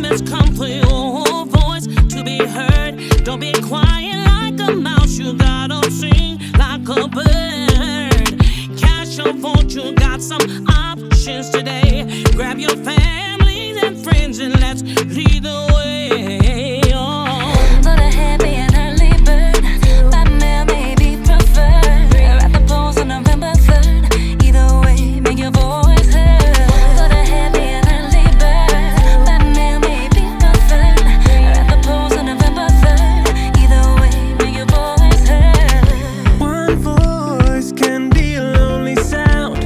Others come for your voice to be heard. Don't be quiet like a mouse. You gotta sing like a bird. Cast your vote. You got some options today. Grab your families and friends and let's lead the way. Oh. For the happy and early bird, by mail may be preferred. At the polls on November 3rd. Either way, make your voice heard. For the happy and early bird, by mail may be preferred. At the polls on November 3rd. Either way, make your voice heard. One voice can be a lonely sound,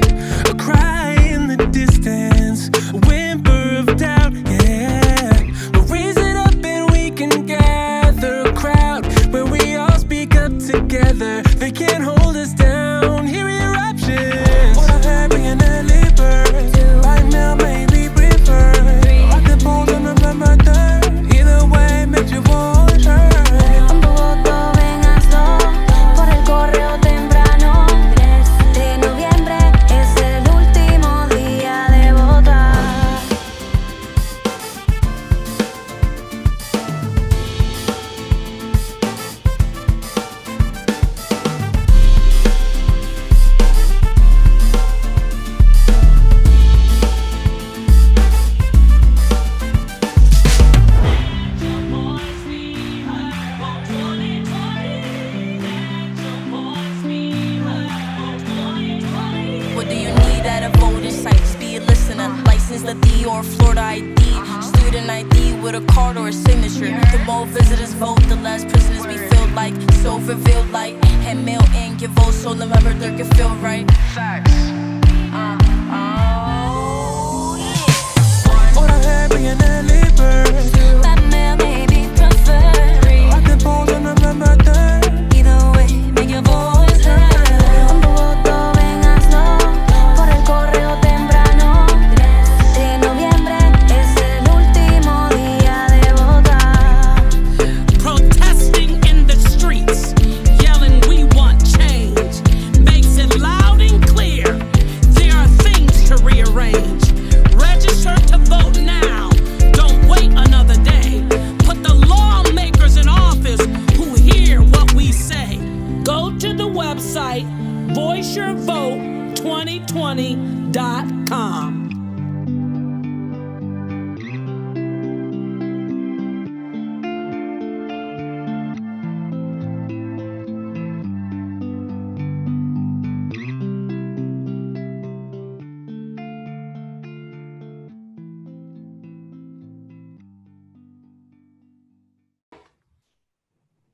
a cry in the distance, a whimper of doubt, yeah. But raise it up and we can gather a crowd where we all speak up together. They can't hold us down. Hear eruptions. What a happy and early bird. By mail may be preferred. At the polls on November 3rd. Either way, make your voice heard. Cuando voto vengaslo por el correo temprano. 3 de noviembre es el último día de votar. What do you need at a voting site? Just be a listener. License the D or Florida ID. Student ID with a card or a signature. The more visitors vote, the less prisoners we feel like. So revealed like hand mail in, your vote so November 3rd can feel right. Oh, yeah. What a happy and early bird. By mail may be preferred. At the polls on November 3rd. Either way, make your voice heard. Cuando voto vengaslo por el correo temprano. 3 de noviembre es el último día de votar. Protesting in the streets, yelling we want change, makes it loud and clear. There are things to rearrange. Register to vote now. Don't wait another day. Put the lawmakers in office who hear what we say. Go to the website voiceyourvote2020.com.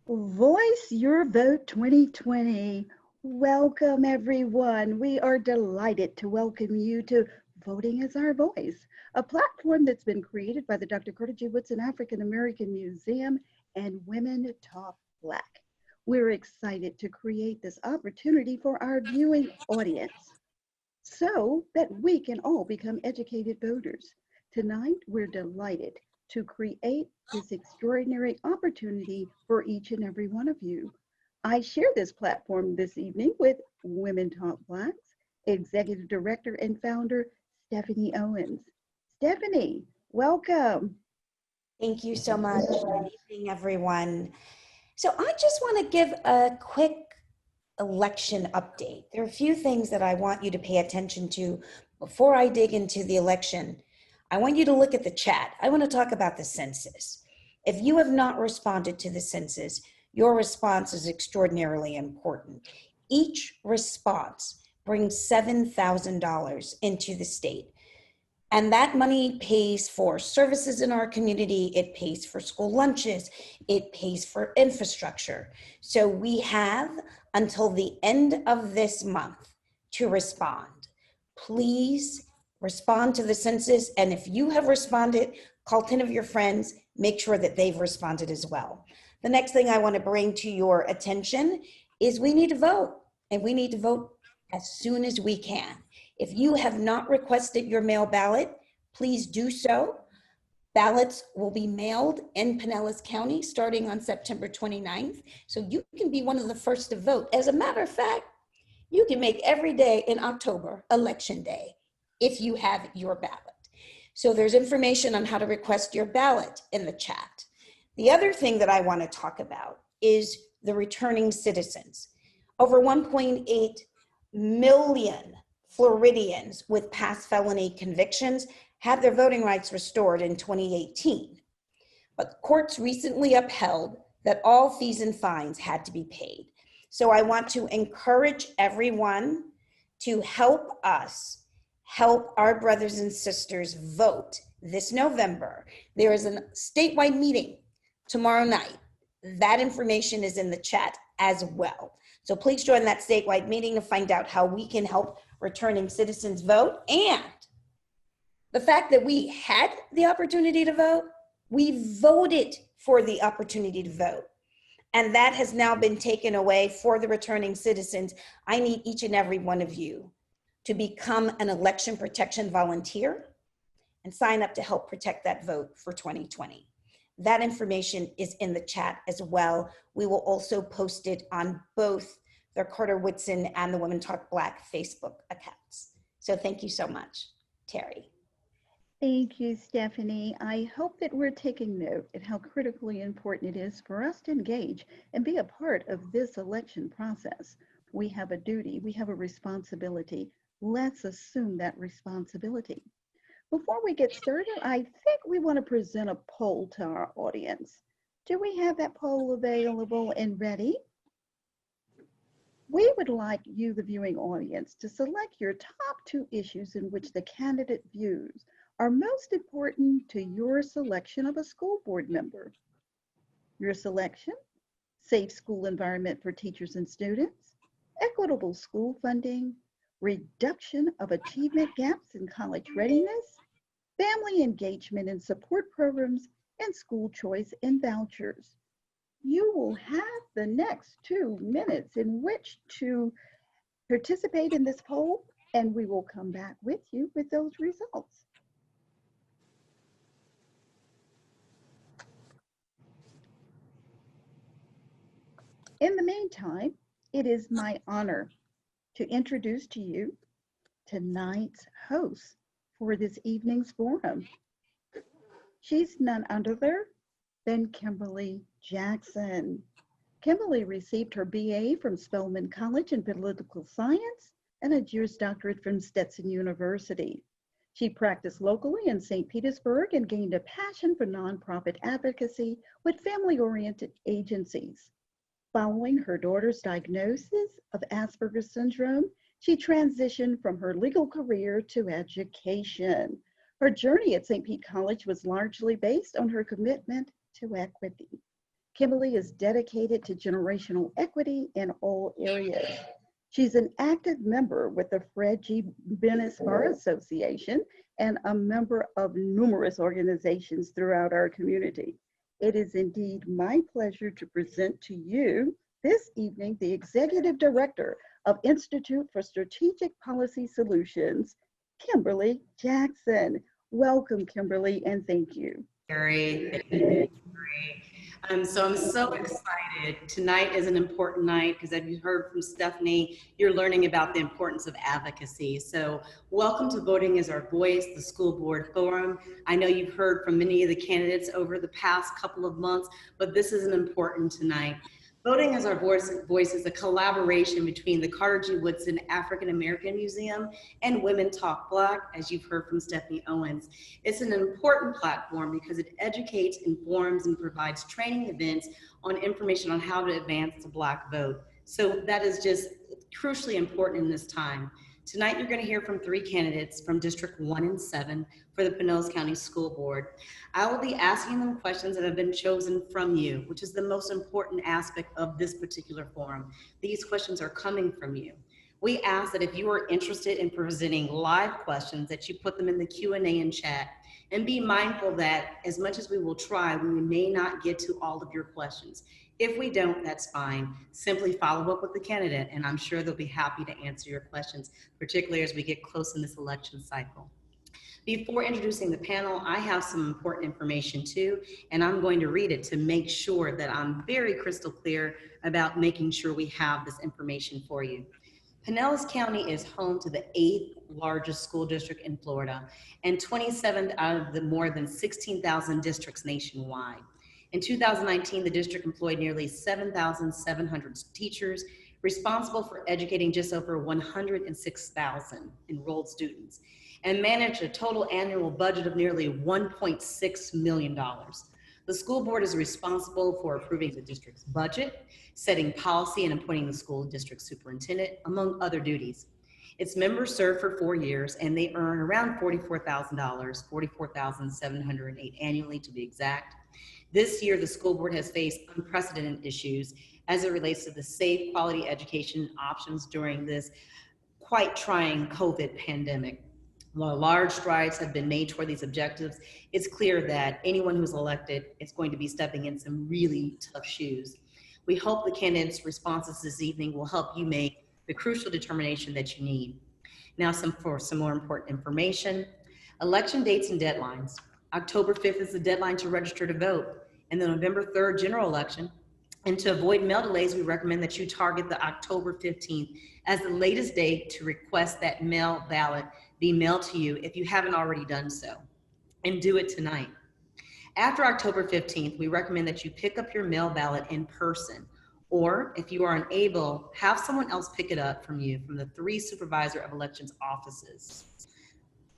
Voice Your Vote 2020. Welcome, everyone. We are delighted to welcome you to Voting as Our Voice, a platform that's been created by the Dr. Carter G. Woodson African American Museum and Women Talk Black. We're excited to create this opportunity for our viewing audience so that we can all become educated voters. Tonight, we're delighted to create this extraordinary opportunity for each and every one of you. I share this platform this evening with Women Talk Blacks, Executive Director and Founder, Stephanie Owens. Stephanie, welcome. Thank you so much. Good evening, everyone. So I just want to give a quick election update. There are a few things that I want you to pay attention to before I dig into the election. I want you to look at the chat. I want to talk about the census. If you have not responded to the census, your response is extraordinarily important. Each response brings $7,000 into the state. And that money pays for services in our community. It pays for school lunches. It pays for infrastructure. So we have until the end of this month to respond. Please respond to the census. And if you have responded, call 10 of your friends, make sure that they've responded as well. The next thing I want to bring to your attention is we need to vote, and we need to vote as soon as we can. If you have not requested your mail ballot, please do so. Ballots will be mailed in Pinellas County starting on September 29th. So you can be one of the first to vote. As a matter of fact, you can make every day in October election day if you have your ballot. So there's information on how to request your ballot in the chat. The other thing that I want to talk about is the returning citizens. Over 1.8 million Floridians with past felony convictions had their voting rights restored in 2018. But courts recently upheld that all fees and fines had to be paid. So I want to encourage everyone to help us help our brothers and sisters vote this November. There is a statewide meeting tomorrow night. That information is in the chat as well. So please join that statewide meeting to find out how we can help returning citizens vote. And the fact that we had the opportunity to vote, we voted for the opportunity to vote. And that has now been taken away for the returning citizens. I need each and every one of you to become an election protection volunteer and sign up to help protect that vote for 2020. That information is in the chat as well. We will also post it on both the Carter Woodson and the Women Talk Black Facebook accounts. So thank you so much, Terry. Thank you, Stephanie. I hope that we're taking note at how critically important it is for us to engage and be a part of this election process. We have a duty, we have a responsibility. Let's assume that responsibility. Before we get started, I think we want to present a poll to our audience. Do we have that poll available and ready? We would like you, the viewing audience, to select your top 2 issues in which the candidate views are most important to your selection of a school board member. Your selection: safe school environment for teachers and students, equitable school funding, reduction of achievement gaps in college readiness, family engagement and support programs, and school choice and vouchers. You will have the next 2 minutes in which to participate in this poll, and we will come back with you with those results. In the meantime, it is my honor to introduce to you tonight's host for this evening's forum. She's none other than Kimberly Jackson. Kimberly received her BA from Spelman College in Political Science and a Juris Doctorate from Stetson University. She practiced locally in St. Petersburg and gained a passion for nonprofit advocacy with family-oriented agencies. Following her daughter's diagnosis of Asperger's syndrome, she transitioned from her legal career to education. Her journey at St. Pete College was largely based on her commitment to equity. Kimberly is dedicated to generational equity in all areas. She's an active member with the Fred G. Bennis Bar Association and a member of numerous organizations throughout our community. It is indeed my pleasure to present to you this evening the Executive Director of Institute for Strategic Policy Solutions, Kimberly Jackson. Welcome, Kimberly, and thank you. Thank you. I'm so excited. Tonight is an important night because, as you heard from Stephanie, you're learning about the importance of advocacy. So welcome to Voting as Our Voice, the School Board Forum. I know you've heard from many of the candidates over the past couple of months, but this is an important tonight. Voting as Our Voice is a collaboration between the Carter G. Woodson African American Museum and Women Talk Black, as you've heard from Stephanie Owens. It's an important platform because it educates, informs, and provides training events on information on how to advance the Black vote. So that is just crucially important in this time. Tonight, you're going to hear from 3 candidates from District 1 and 7 for the Pinellas County School Board. I will be asking them questions that have been chosen from you, which is the most important aspect of this particular forum. These questions are coming from you. We ask that if you are interested in presenting live questions, that you put them in the Q&A and chat. And be mindful that as much as we will try, we may not get to all of your questions. If we don't, that's fine. Simply follow up with the candidate, and I'm sure they'll be happy to answer your questions, particularly as we get close in this election cycle. Before introducing the panel, I have some important information too, and I'm going to read it to make sure that I'm very crystal clear about making sure we have this information for you. Pinellas County is home to the 8th largest school district in Florida and 27th out of the more than 16,000 districts nationwide. In 2019, the district employed nearly 7,700 teachers responsible for educating just over 106,000 enrolled students and managed a total annual budget of nearly $1.6 million. The school board is responsible for approving the district's budget, setting policy, and appointing the school district superintendent, among other duties. Its members serve for 4 years and they earn around $44,000, $44,708 annually to be exact. This year, the school board has faced unprecedented issues as it relates to the safe, quality education options during this quite trying COVID pandemic. While large strides have been made toward these objectives, it's clear that anyone who's elected is going to be stepping in some really tough shoes. We hope the candidates' responses this evening will help you make the crucial determination that you need. Now, for some more important information. Election dates and deadlines. October 5th is the deadline to register to vote in the November 3rd general election. And to avoid mail delays, we recommend that you target the October 15th as the latest date to request that mail ballot be mailed to you if you haven't already done so, and do it tonight. After October 15th, we recommend that you pick up your mail ballot in person, or if you are unable, have someone else pick it up from you from the 3 supervisor of elections offices.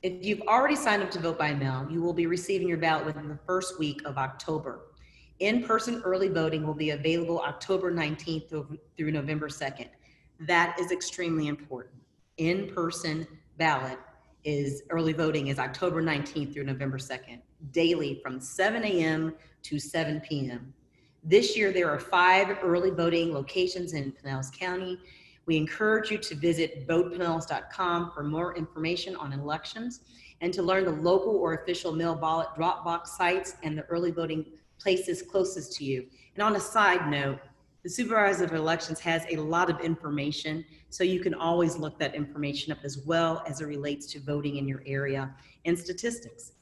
If you've already signed up to vote by mail, you will be receiving your ballot within the first week of October. In-person early voting will be available October 19th through November 2nd. That is extremely important. In-person ballot early voting is October 19th through November 2nd, daily from 7 a.m. to 7 p.m. This year, there are 5 early voting locations in Pinellas County. We encourage you to visit votepinellas.com for more information on elections and to learn the local or official mail ballot drop box sites and the early voting places closest to you. And on a side note, the Supervisor of Elections has a lot of information, so you can always look that information up as well as it relates to voting in your area and statistics.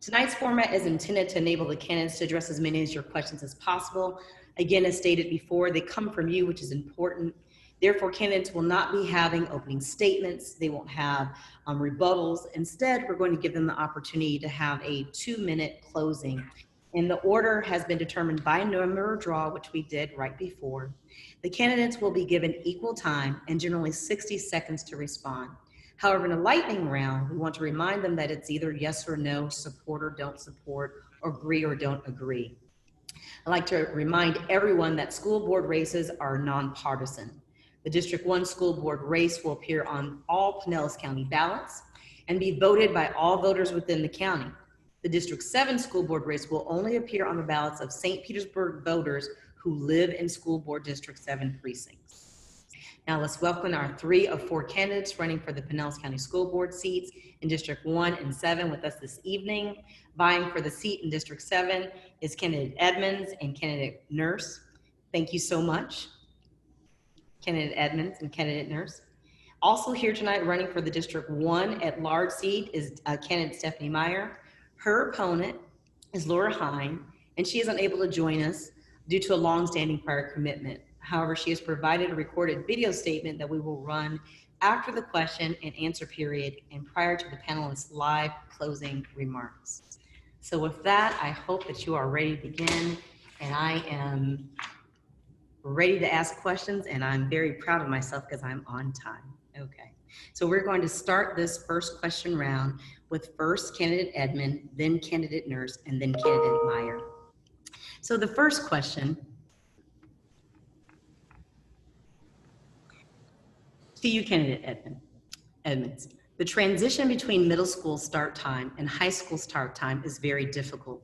Tonight's format is intended to enable the candidates to address as many of your questions as possible. Again, as stated before, they come from you, which is important. Therefore, candidates will not be having opening statements. They won't have rebuttals. Instead, we're going to give them the opportunity to have a 2-minute closing. And the order has been determined by number draw, which we did right before. The candidates will be given equal time and generally 60 seconds to respond. However, in a lightning round, we want to remind them that it's either yes or no, support or don't support, or agree or don't agree. I'd like to remind everyone that school board races are nonpartisan. The District 1 school board race will appear on all Pinellas County ballots and be voted by all voters within the county. The District 7 school board race will only appear on the ballots of St. Petersburg voters who live in School Board District 7 precincts. Now let's welcome our 3 of 4 candidates running for the Pinellas County School Board seats in District 1 and 7 with us this evening. Vying for the seat in District 7 is candidate Edmonds and candidate Nurse. Thank you so much, candidate Edmonds and candidate Nurse. Also here tonight running for the District 1 at-large seat is candidate Stephanie Meyer. Her opponent is Laura Hine, and she is unable to join us due to a long-standing prior commitment. However, she has provided a recorded video statement that we will run after the question and answer period and prior to the panelists' live closing remarks. So with that, I hope that you are ready to begin, and I am ready to ask questions, and I'm very proud of myself because I'm on time. Okay, so we're going to start this first question round with first candidate Edmond, then candidate Nurse, and then candidate Meyer. So the first question to you, candidate Edmonds. The transition between middle school start time and high school start time is very difficult.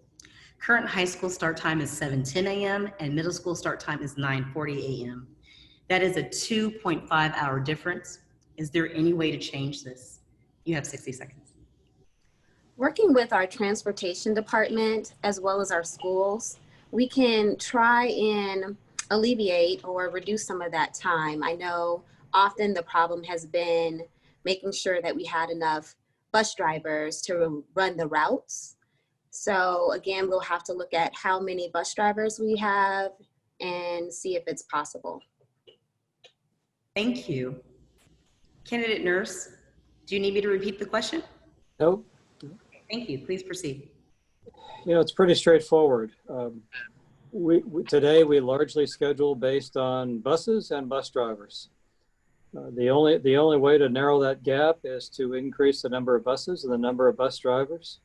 Current high school start time is 7:10 a.m. and middle school start time is 9:40 a.m. That is a 2.5-hour difference. Is there any way to change this? You have 60 seconds. Working with our transportation department as well as our schools, we can try and alleviate or reduce some of that time. I know often the problem has been making sure that we had enough bus drivers to run the routes. So again, we'll have to look at how many bus drivers we have and see if it's possible. Thank you. Candidate nurse, do you need me to repeat the question? Nope. Thank you. Please proceed. You know, it's pretty straightforward. Today we largely schedule based on buses and bus drivers. The only way to narrow that gap is to increase the number of buses and the number of bus drivers.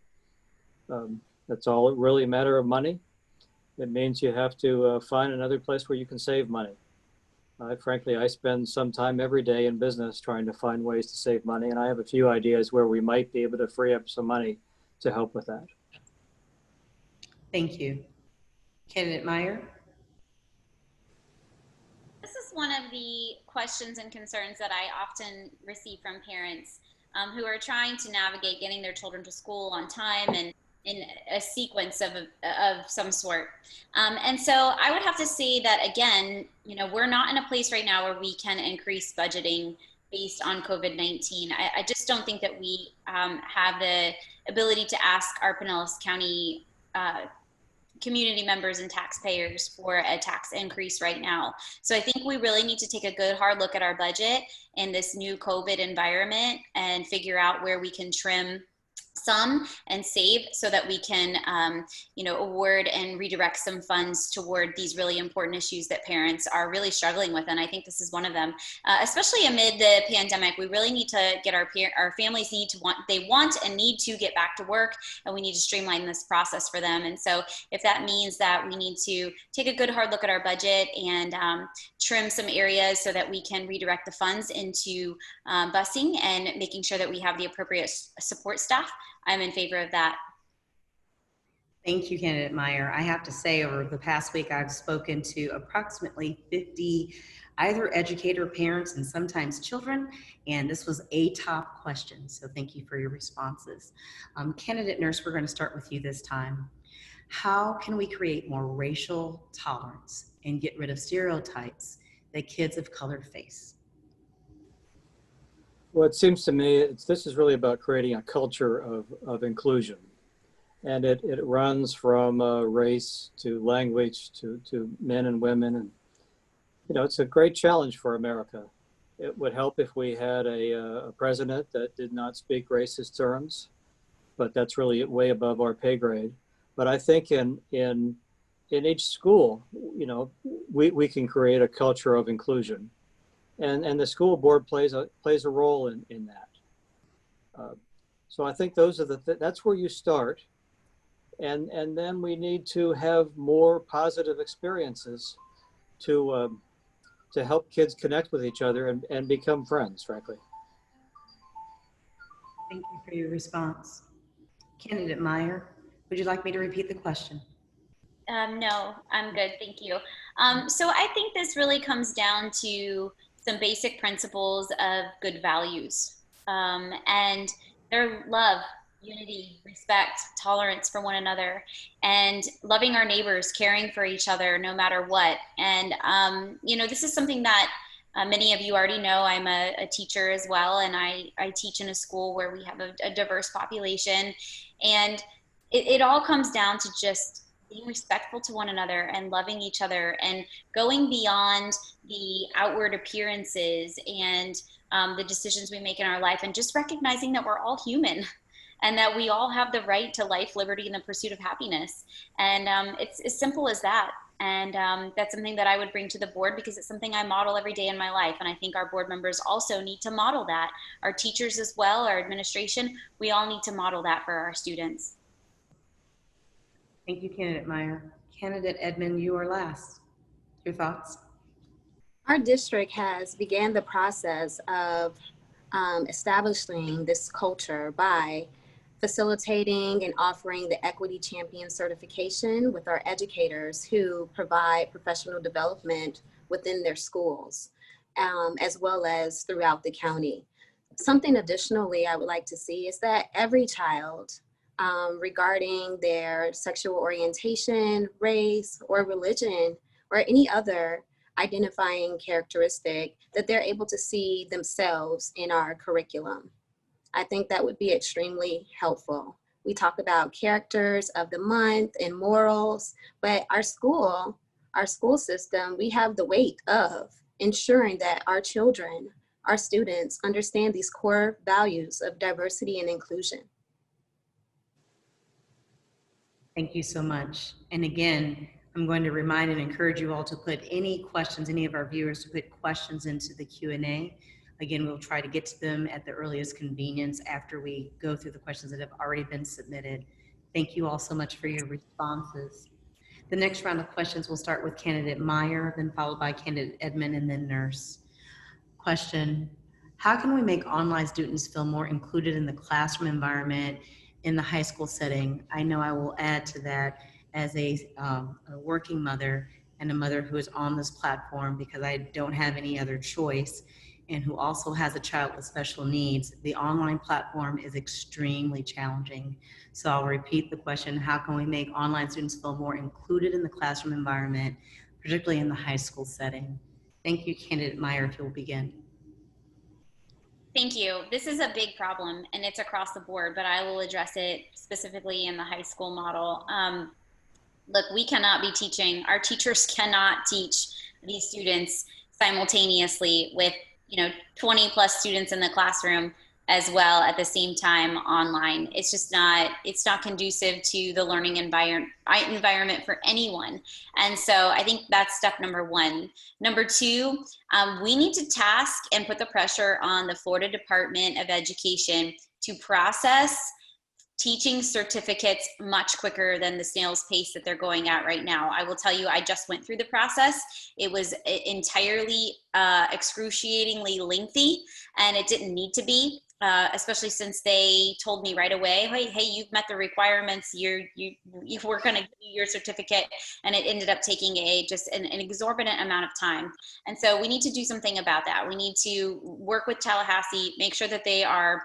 That's all really a matter of money. It means you have to find another place where you can save money. Frankly, I spend some time every day in business trying to find ways to save money, and I have a few ideas where we might be able to free up some money to help with that. Thank you. Candidate Meyer? This is one of the questions and concerns that I often receive from parents who are trying to navigate getting their children to school on time and in a sequence of some sort. And so I would have to say that, again, you know, we're not in a place right now where we can increase budgeting based on COVID-19. I just don't think that we have the ability to ask our Pinellas County community members and taxpayers for a tax increase right now. So I think we really need to take a good hard look at our budget in this new COVID environment and figure out where we can trim some and save so that we can, you know, award and redirect some funds toward these really important issues that parents are really struggling with. And I think this is one of them, especially amid the pandemic. We really need to get our families want and need to get back to work, and we need to streamline this process for them. And so if that means that we need to take a good hard look at our budget and trim some areas so that we can redirect the funds into busing and making sure that we have the appropriate support staff, I'm in favor of that. Thank you, Candidate Meyer. I have to say, over the past week, I've spoken to approximately 50 either educator, parents, and sometimes children, and this was a top question, so thank you for your responses. Candidate Nurse, we're going to start with you this time. How can we create more racial tolerance and get rid of stereotypes that kids of color face? Well, it seems to me this is really about creating a culture of inclusion. And it runs from race to language to men and women. And, you know, it's a great challenge for America. It would help if we had a president that did not speak racist terms, but that's really way above our pay grade. But I think in each school, you know, we can create a culture of inclusion. And the school board plays a role in that. So I think those are that's where you start. And then we need to have more positive experiences to help kids connect with each other and become friends, frankly. Thank you for your response. Candidate Meyer, would you like me to repeat the question? No, I'm good, thank you. So I think this really comes down to some basic principles of good values, and their love, unity, respect, tolerance for one another, and loving our neighbors, caring for each other no matter what. And you know, this is something that many of you already know. I'm a teacher as well, and I teach in a school where we have a diverse population, and it all comes down to just being respectful to one another and loving each other and going beyond the outward appearances and the decisions we make in our life, and just recognizing that we're all human and that we all have the right to life, liberty, and the pursuit of happiness. And it's as simple as that. And that's something that I would bring to the board because it's something I model every day in my life. And I think our board members also need to model that. Our teachers as well, our administration, we all need to model that for our students. Thank you, Candidate Meyer. Candidate Edmond, you are last. Your thoughts? Our district has began the process of establishing this culture by facilitating and offering the Equity Champion certification with our educators who provide professional development within their schools, as well as throughout the county. Something additionally I would like to see is that every child, regarding their sexual orientation, race, or religion, or any other identifying characteristic, that they're able to see themselves in our curriculum. I think that would be extremely helpful. We talk about characters of the month and morals, but our school system, we have the weight of ensuring that our children our students understand these core values of diversity and inclusion. Thank you so much. And again, I'm going to remind and encourage you all to put any questions, any of our viewers to put questions into the Q&A. Again, we'll try to get to them at the earliest convenience after we go through the questions that have already been submitted. Thank you all so much for your responses. The next round of questions will start with candidate Meyer, then followed by candidate Edmond, and then nurse. Question: how can we make online students feel more included in the classroom environment in the high school setting? I know I will add to that as a working mother and a mother who is on this platform because I don't have any other choice, and who also has a child with special needs. The online platform is extremely challenging. So I'll repeat the question: how can we make online students feel more included in the classroom environment, particularly in the high school setting? Thank you, candidate Meyer, if you'll begin. Thank you. This is a big problem and it's across the board, but I will address it specifically in the high school model. Look, we cannot be teaching, our teachers cannot teach these students simultaneously with 20 plus students in the classroom as well at the same time online. It's just not, it's not conducive to the learning environment for anyone. And so I think that's step number one. Number two, we need to task and put the pressure on the Florida Department of Education to process teaching certificates much quicker than the snail's pace that they're going at right now. I will tell you, I just went through the process. It was entirely excruciatingly lengthy, and it didn't need to be, especially since they told me right away, hey, you've met the requirements, you were gonna give you your certificate, and it ended up taking just an exorbitant amount of time. And so we need to do something about that. We need to work with Tallahassee, make sure that they are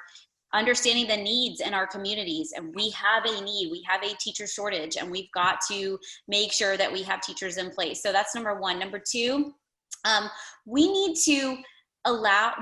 understanding the needs in our communities. And we have a need, we have a teacher shortage, and we've got to make sure that we have teachers in place. So that's number one. Number two, we need to allow,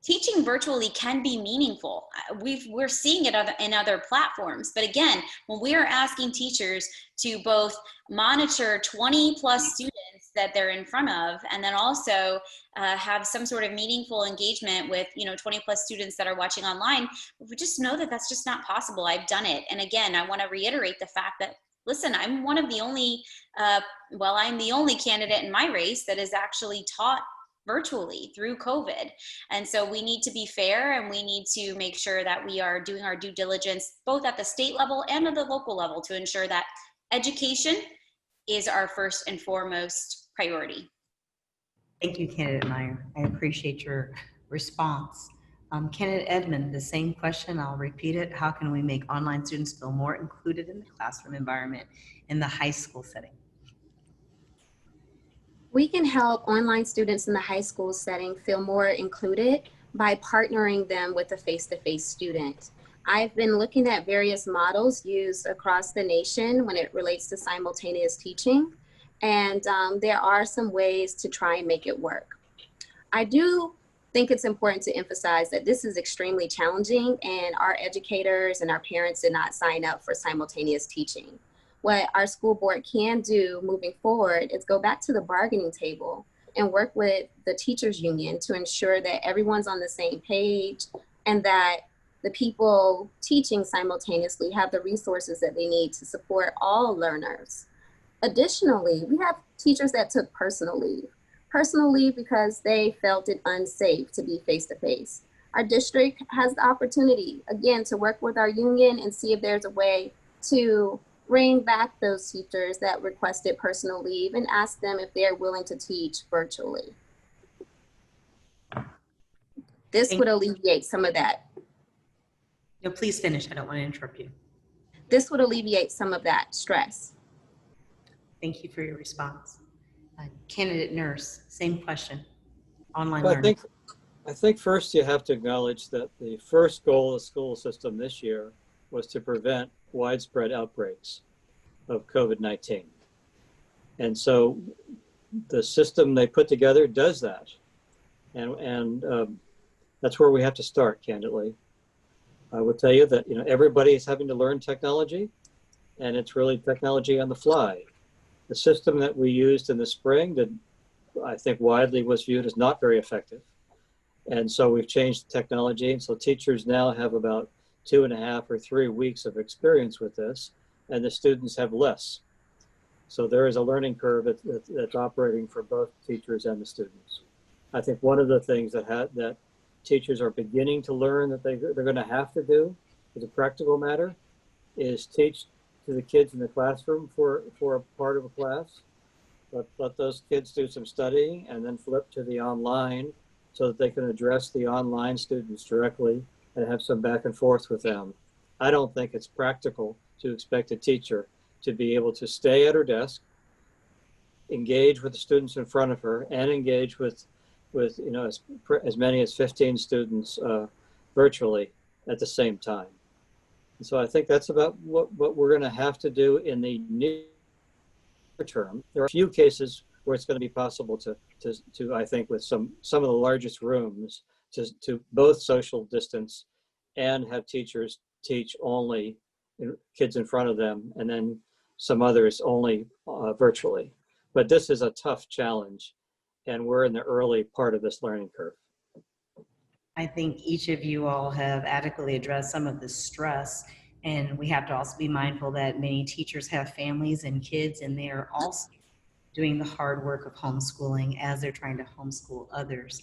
teaching virtually can be meaningful. We're seeing it in other platforms. But again, when we are asking teachers to both monitor 20 plus students that they're in front of, and then also have some sort of meaningful engagement with 20 plus students that are watching online, we just know that that's just not possible. I've done it. And again, I want to reiterate the fact that, listen, I'm one of the only, I'm the only candidate in my race that is actually taught virtually through COVID. And so we need to be fair, and we need to make sure that we are doing our due diligence, both at the state level and at the local level, to ensure that education is our first and foremost priority. Thank you, candidate Meyer. I appreciate your response. Candidate Edmond, the same question, I'll repeat it. How can we make online students feel more included in the classroom environment in the high school setting? We can help online students in the high school setting feel more included by partnering them with a face-to-face student. I've been looking at various models used across the nation when it relates to simultaneous teaching, and there are some ways to try and make it work. I do think it's important to emphasize that this is extremely challenging, and our educators and our parents did not sign up for simultaneous teaching. What our school board can do moving forward is go back to the bargaining table and work with the teachers union to ensure that everyone's on the same page and that the people teaching simultaneously have the resources that they need to support all learners. Additionally, we have teachers that took personal leave because they felt it unsafe to be face-to-face. Our district has the opportunity, again, to work with our union and see if there's a way to bring back those teachers that requested personal leave and ask them if they're willing to teach virtually. This would alleviate some of that. No, please finish. I don't want to interrupt you. This would alleviate some of that stress. Thank you for your response. Candidate Nurse, same question. Online Well, learning. I think first you have to acknowledge that the first goal of the school system this year was to prevent widespread outbreaks of COVID-19. And so the system they put together does that. And that's where we have to start, candidly. I will tell you that everybody is having to learn technology, and it's really technology on the fly. The system that we used in the spring I think widely was viewed as not very effective. And so we've changed the technology. And so teachers now have about 2.5 or 3 weeks of experience with this, and the students have less. So there is a learning curve that's operating for both teachers and the students. I think one of the things that teachers are beginning to learn that they're going to have to do as a practical matter is teach to the kids in the classroom for a part of a class. Let those kids do some studying and then flip to the online so that they can address the online students directly and have some back and forth with them. I don't think it's practical to expect a teacher to be able to stay at her desk, engage with the students in front of her, and engage with as many as 15 students virtually at the same time. And so I think that's about what we're going to have to do in the near term. There are a few cases where it's going to be possible to I think with some of the largest rooms to both social distance and have teachers teach only kids in front of them, and then some others only virtually. But this is a tough challenge, and we're in the early part of this learning curve. I think each of you all have adequately addressed some of the stress, and we have to also be mindful that many teachers have families and kids, and they are also doing the hard work of homeschooling as they're trying to homeschool others.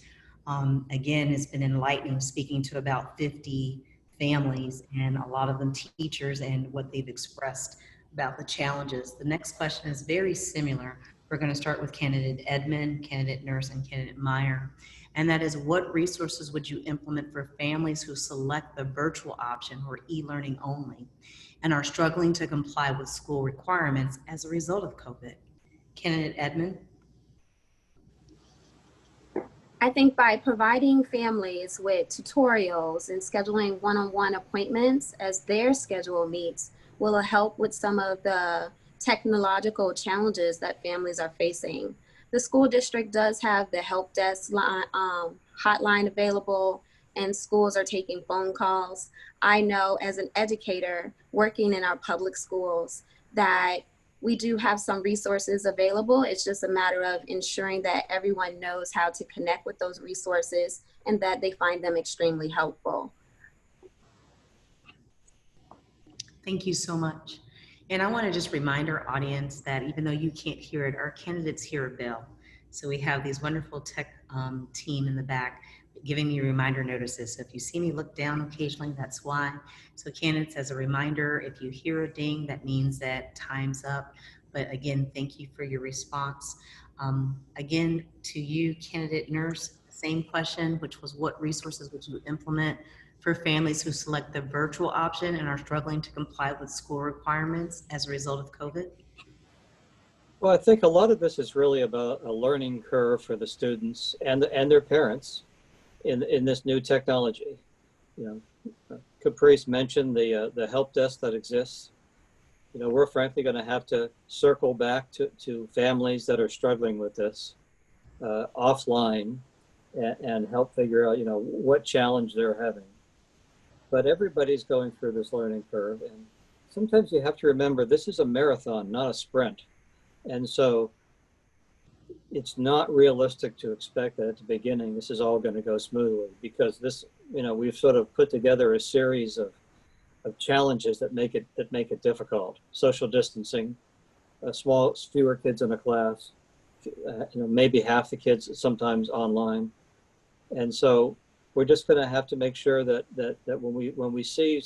Again, it's been enlightening speaking to about 50 families, and a lot of them teachers, and what they've expressed about the challenges. The next question is very similar. We're going to start with candidate Edmond, candidate Nurse, and candidate Meyer. And that is, what resources would you implement for families who select the virtual option or e-learning only and are struggling to comply with school requirements as a result of COVID? Candidate Edmond? I think by providing families with tutorials and scheduling one-on-one appointments as their schedule meets will help with some of the technological challenges that families are facing. The school district does have the help desk hotline available, and schools are taking phone calls. I know as an educator working in our public schools that we do have some resources available. It's just a matter of ensuring that everyone knows how to connect with those resources and that they find them extremely helpful. Thank you so much. And I want to just remind our audience that even though you can't hear it, our candidates hear a bell. So we have these wonderful tech team in the back giving me reminder notices. So if you see me look down occasionally, that's why. So candidates, as a reminder, if you hear a ding, that means that time's up. But again, thank you for your response. Again, to you, candidate Nurse, same question, which was, what resources would you implement for families who select the virtual option and are struggling to comply with school requirements as a result of COVID? Well, I think a lot of this is really about a learning curve for the students and their parents in this new technology. You know, Caprice mentioned the help desk that exists. You know, we're frankly going to have to circle back to families that are struggling with this offline and help figure out, you know, what challenge they're having. But everybody's going through this learning curve, and sometimes you have to remember this is a marathon, not a sprint. And so it's not realistic to expect that at the beginning this is all going to go smoothly, because this, you know, we've sort of put together a series of challenges that make it difficult. Social distancing, fewer kids in a class, you know, maybe half the kids sometimes online. And so we're just going to have to make sure that when we see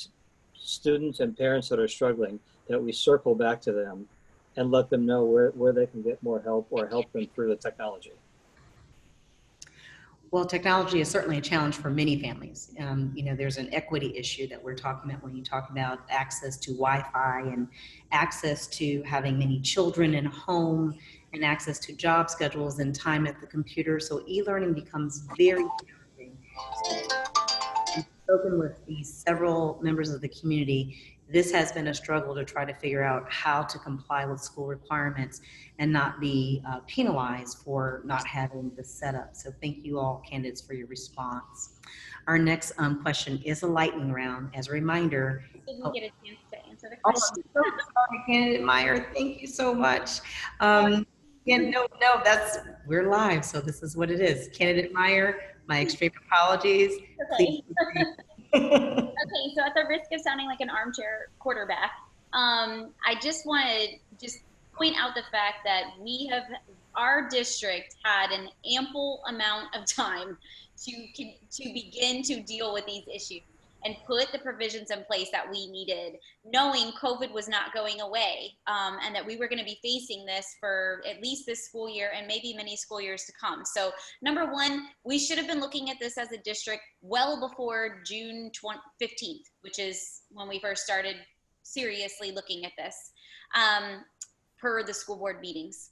students and parents that are struggling, that we circle back to them and let them know where they can get more help or help them through the technology. Well, technology is certainly a challenge for many families. You know, there's an equity issue that we're talking about when you talk about access to Wi-Fi and access to having many children in a home and access to job schedules and time at the computer. So e-learning becomes very challenging. I've spoken with these several members of the community. This has been a struggle to try to figure out how to comply with school requirements and not be penalized for not having the setup. So thank you all, candidates, for your response. Our next question is a lightning round. As a reminder, Didn't get a chance to answer the question. I'm so sorry, candidate Meyer. Thank you so much. Yeah, no, we're live, so this is what it is. Candidate Meyer, my extreme apologies. Okay. Please. Okay, so at the risk of sounding like an armchair quarterback, I just want to just point out the fact that our district had an ample amount of time to begin to deal with these issues and put the provisions in place that we needed, knowing COVID was not going away, and that we were going to be facing this for at least this school year and maybe many school years to come. So number one, we should have been looking at this as a district well before June 15th, which is when we first started seriously looking at this, per the school board meetings.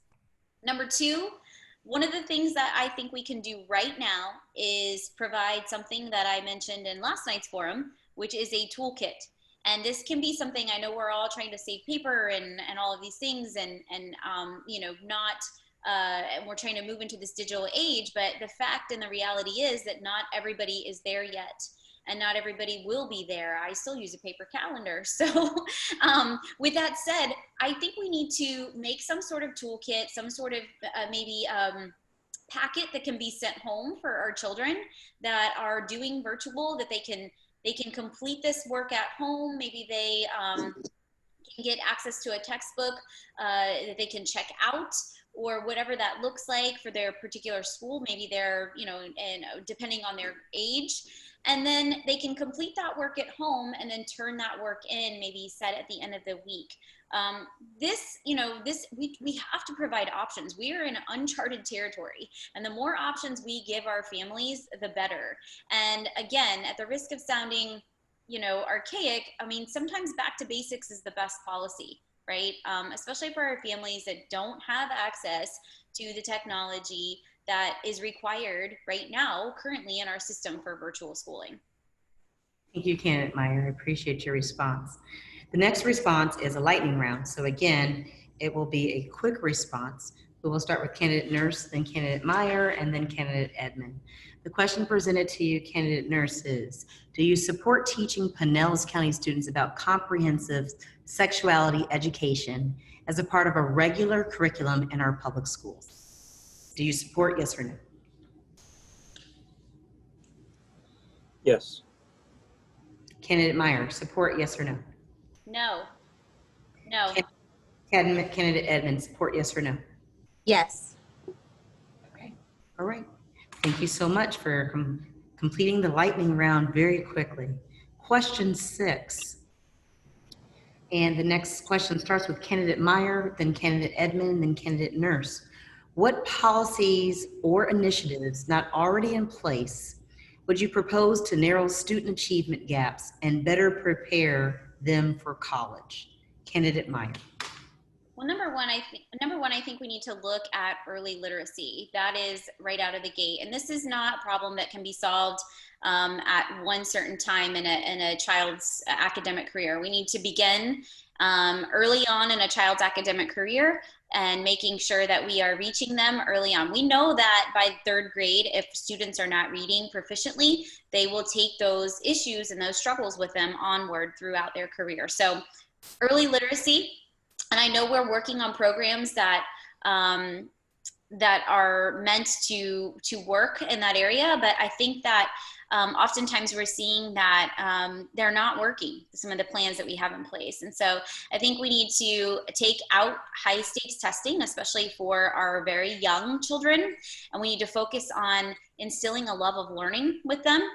Number two, one of the things that I think we can do right now is provide something that I mentioned in last night's forum, which is a toolkit. And this can be something, I know we're all trying to save paper and all of these things and you know, not, and we're trying to move into this digital age, but the fact and the reality is that not everybody is there yet. And not everybody will be there. I still use a paper calendar. So with that said, I think we need to make some sort of toolkit, some sort of maybe packet that can be sent home for our children that are doing virtual, that they can complete this work at home. Maybe they can get access to a textbook that they can check out, or whatever that looks like for their particular school. Maybe they're, you know, and depending on their age. And then they can complete that work at home and then turn that work in, maybe set at the end of the week. We have to provide options. We are in uncharted territory, and the more options we give our families, the better. And again, at the risk of sounding, you know, archaic, I mean, sometimes back to basics is the best policy, right? Especially for our families that don't have access to the technology that is required right now, currently in our system for virtual schooling. Thank you, Candidate Meyer. I appreciate your response. The next response is a lightning round. So again, it will be a quick response. We will start with Candidate Nurse, then Candidate Meyer, and then Candidate Edmond. The question presented to you, Candidate Nurse, is, do you support teaching Pinellas County students about comprehensive sexuality education as a part of a regular curriculum in our public schools? Do you support, yes or no? Yes. Candidate Meyer, support, yes or no? No. No. Candidate Edmond, support, yes or no? Yes. Okay. All right. Thank you so much for completing the lightning round very quickly. Question 6. And the next question starts with Candidate Meyer, then Candidate Edmond, then Candidate Nurse. What policies or initiatives not already in place would you propose to narrow student achievement gaps and better prepare them for college? Candidate Meyer. Well, number one, I think we need to look at early literacy. That is right out of the gate. And this is not a problem that can be solved at one certain time in a child's academic career. We need to begin early on in a child's academic career and making sure that we are reaching them early on. We know that by 3rd grade, if students are not reading proficiently, they will take those issues and those struggles with them onward throughout their career. So early literacy, and I know we're working on programs that that are meant to work in that area, but I think that oftentimes we're seeing that they're not working, some of the plans that we have in place. And so I think we need to take out high stakes testing, especially for our very young children. And we need to focus on instilling a love of learning with them.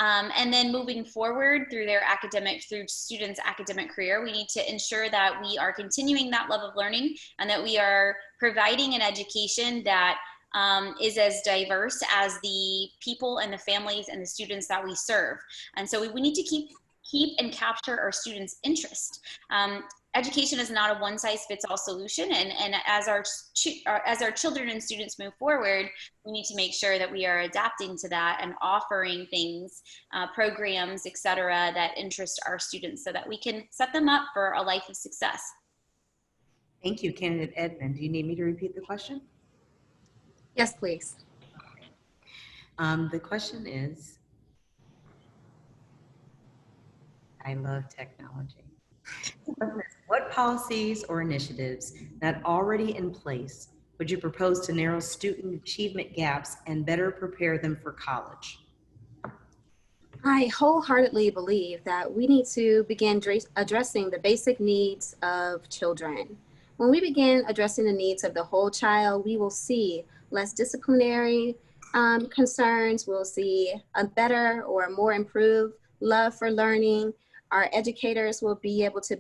And then moving forward through students' academic career, we need to ensure that we are continuing that love of learning and that we are providing an education that is as diverse as the people and the families and the students that we serve. And so we need to keep and capture our students' interest. Education is not a one-size-fits-all solution, and as our children and students move forward, we need to make sure that we are adapting to that and offering things, programs, etc., that interest our students so that we can set them up for a life of success. Thank you, Candidate Edmond. Do you need me to repeat the question? Yes, please. The question is, I love technology. What policies or initiatives not already in place would you propose to narrow student achievement gaps and better prepare them for college? I wholeheartedly believe that we need to begin addressing the basic needs of children. When we begin addressing the needs of the whole child, we will see less disciplinary concerns. We'll see a better or more improved love for learning. Our educators will be able to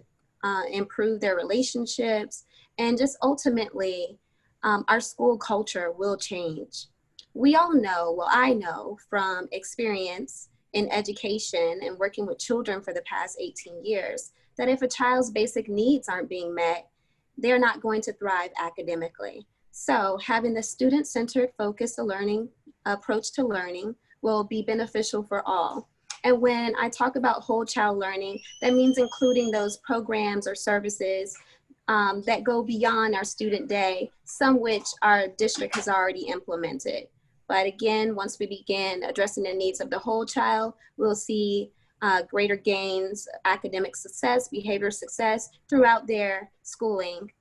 improve their relationships, and just ultimately, our school culture will change. We all know, well, I know from experience in education and working with children for the past 18 years, that if a child's basic needs aren't being met, they're not going to thrive academically. So having the student-centered focused learning approach to learning will be beneficial for all. And when I talk about whole child learning, that means including those programs or services that go beyond our student day, some which our district has already implemented. But again, once we begin addressing the needs of the whole child, we'll see greater gains, academic success, behavior success throughout their schooling.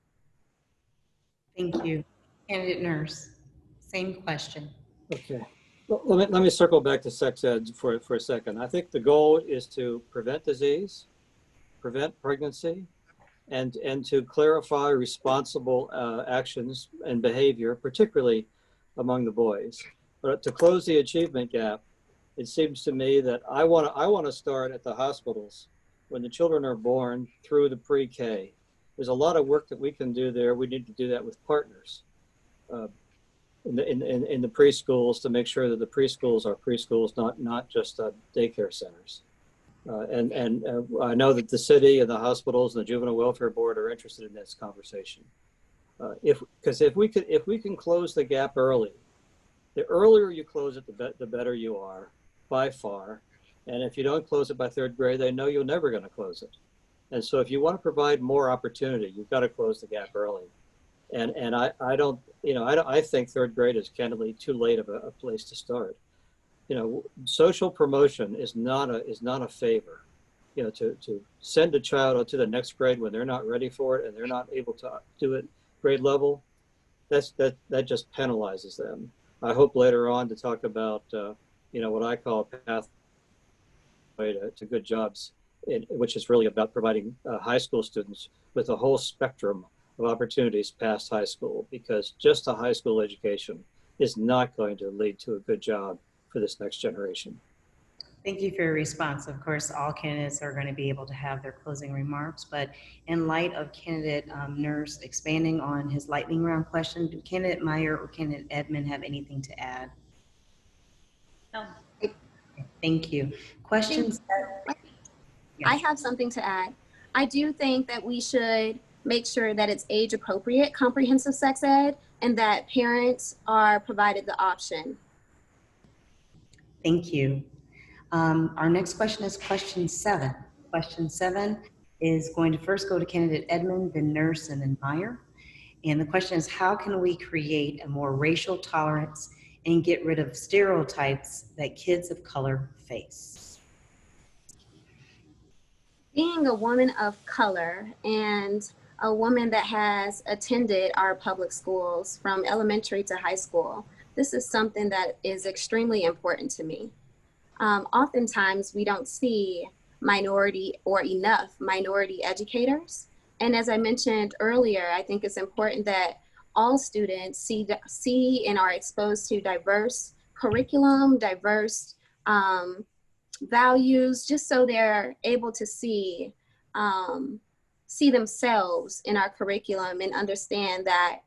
Thank you. Candidate nurse, same question. Okay. Well, let me circle back to sex ed for a second. I think the goal is to prevent disease, prevent pregnancy, and to clarify responsible actions and behavior, particularly among the boys. But to close the achievement gap, it seems to me that I want to start at the hospitals when the children are born through the pre-K. There's a lot of work that we can do there. We need to do that with partners in the preschools to make sure that the preschools are preschools, not just daycare centers. And I know that the city and the hospitals and the Juvenile Welfare Board are interested in this conversation. Because if we can close the gap early, the earlier you close it, the better you are, by far. And if you don't close it by third grade, they know you're never going to close it. And so if you want to provide more opportunity, you've got to close the gap early. And I think third grade is candidly too late of a place to start. Social promotion is not a favor. To send a child to the next grade when they're not ready for it and they're not able to do it grade level, that just penalizes them. I hope later on to talk about what I call a pathway to good jobs, which is really about providing high school students with a whole spectrum of opportunities past high school, because just a high school education is not going to lead to a good job for this next generation. Thank you for your response. Of course, all candidates are going to be able to have their closing remarks, but in light of candidate Nurse expanding on his lightning round question, do candidate Meyer or candidate Edmond have anything to add? No. Thank you. Questions? I have something to add. I do think that we should make sure that it's age appropriate comprehensive sex ed and that parents are provided the option. Thank you. Our next question is question 7. Question 7 is going to first go to candidate Edmond, then Nurse, and then Meyer. And the question is, how can we create a more racial tolerance and get rid of stereotypes that kids of color face? Being a woman of color and a woman that has attended our public schools from elementary to high school, this is something that is extremely important to me. Oftentimes we don't see minority or enough minority educators. And as I mentioned earlier, I think it's important that all students see and are exposed to diverse curriculum, diverse values, just so they're able to see themselves in our curriculum and understand that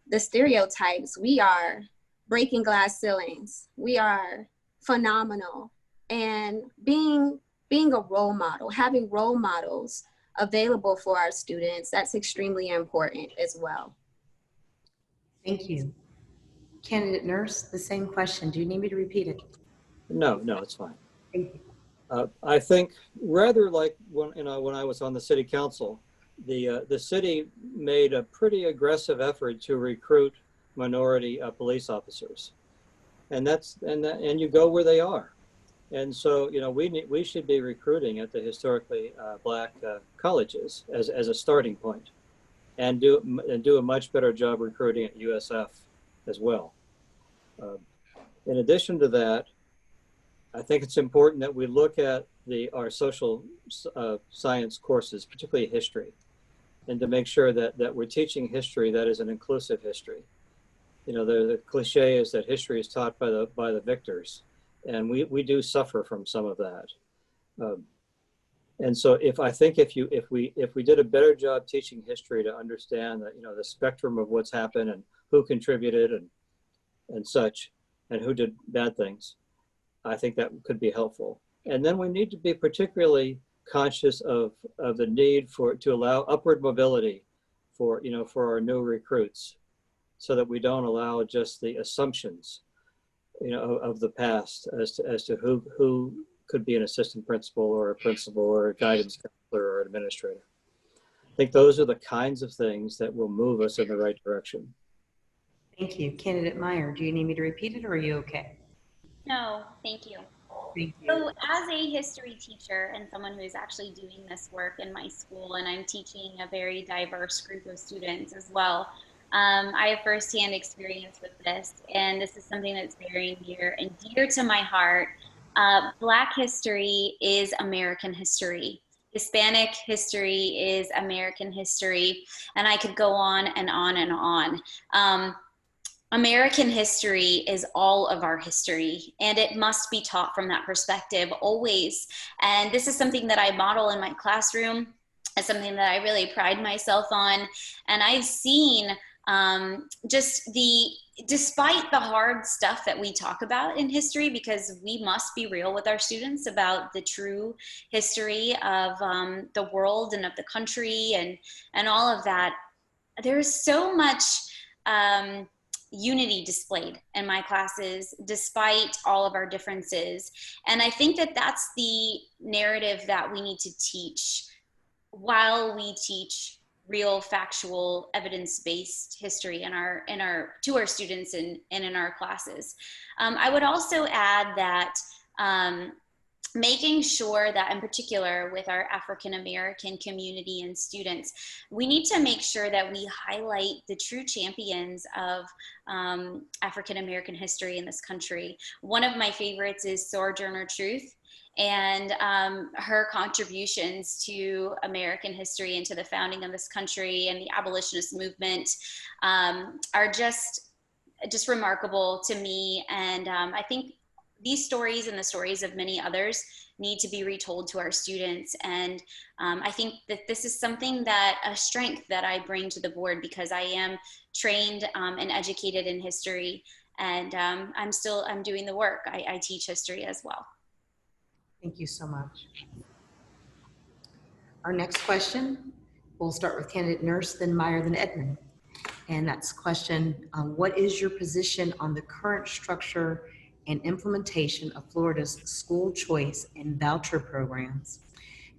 the stereotypes, we are breaking glass ceilings, we are phenomenal. And being a role model, having role models available for our students, that's extremely important as well. Thank you. Candidate Nurse, the same question. Do you need me to repeat it? No, it's fine. Thank you. I think rather like when I was on the city council, the city made a pretty aggressive effort to recruit minority police officers, and you go where they are, and so we should be recruiting at the historically black colleges as a starting point, and do a much better job recruiting at USF as well. In addition to that, I think it's important that we look at our social science courses, particularly history, and to make sure that we're teaching history that is an inclusive history. You know, the cliche is that history is taught by the victors, and we do suffer from some of that. And so if we did a better job teaching history to understand that, you know, the spectrum of what's happened and who contributed and such, and who did bad things, I think that could be helpful. And then we need to be particularly conscious of the need to allow upward mobility for our new recruits, so that we don't allow just the assumptions, you know, of the past as to who could be an assistant principal or a principal or a guidance counselor or an administrator. I think those are the kinds of things that will move us in the right direction. Thank you. Candidate Meyer, do you need me to repeat it or are you okay? No, thank you. Thank you. So as a history teacher and someone who is actually doing this work in my school, and I'm teaching a very diverse group of students as well, I have firsthand experience with this, and this is something that's very near and dear to my heart. Black history is American history. Hispanic history is American history, and I could go on and on and on. American history is all of our history, and it must be taught from that perspective always. And this is something that I model in my classroom. It's something that I really pride myself on. And I've seen despite the hard stuff that we talk about in history, because we must be real with our students about the true history of the world and of the country and all of that, there's so much unity displayed in my classes despite all of our differences. And I think that that's the narrative that we need to teach while we teach real, factual, evidence-based history to our students and in our classes. I would also add that making sure that, in particular with our African American community and students, we need to make sure that we highlight the true champions of African American history in this country. One of my favorites is Sojourner Truth, and her contributions to American history and to the founding of this country and the abolitionist movement are just remarkable to me. And I think these stories and the stories of many others need to be retold to our students. And I think that this is something a strength that I bring to the board, because I am trained and educated in history, and I'm doing the work. I teach history as well. Thank you so much. Our next question, we'll start with candidate Nurse, then Meyer, then Edmond. And that's question, what is your position on the current structure and implementation of Florida's school choice and voucher programs?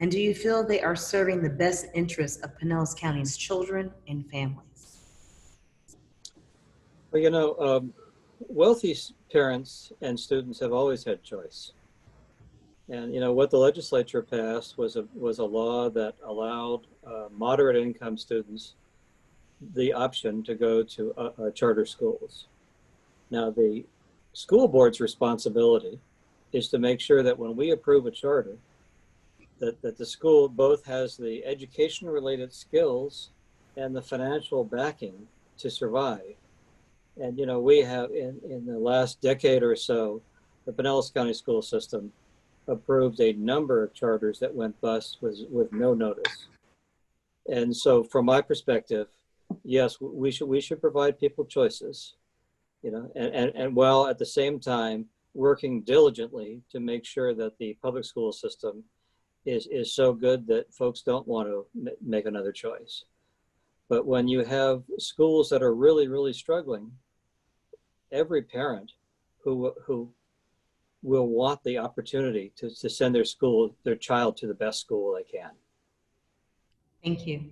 And do you feel they are serving the best interests of Pinellas County's children and families? Well, you know, wealthy parents and students have always had choice. And you know what the legislature passed was a law that allowed moderate income students the option to go to charter schools. Now the school board's responsibility is to make sure that when we approve a charter, that the school both has the education related skills and the financial backing to survive. And you know, we have in the last decade or so, the Pinellas County school system approved a number of charters that went bust with no notice. And so from my perspective, yes, we should provide people choices, you know, and while at the same time working diligently to make sure that the public school system is so good that folks don't want to make another choice. But when you have schools that are really, really struggling, every parent who will want the opportunity to send their child to the best school they can. Thank you.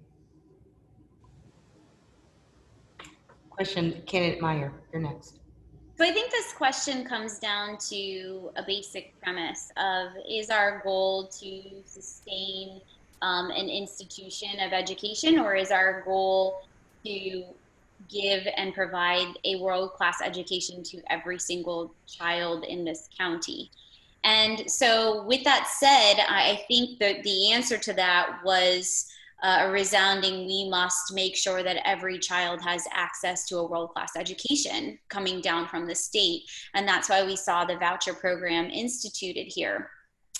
Question, candidate Meyer, you're next. So I think this question comes down to a basic premise of, is our goal to sustain an institution of education, or is our goal to give and provide a world-class education to every single child in this county? And so, with that said, I think that the answer to that was a resounding: we must make sure that every child has access to a world-class education coming down from the state. And that's why we saw the voucher program instituted here.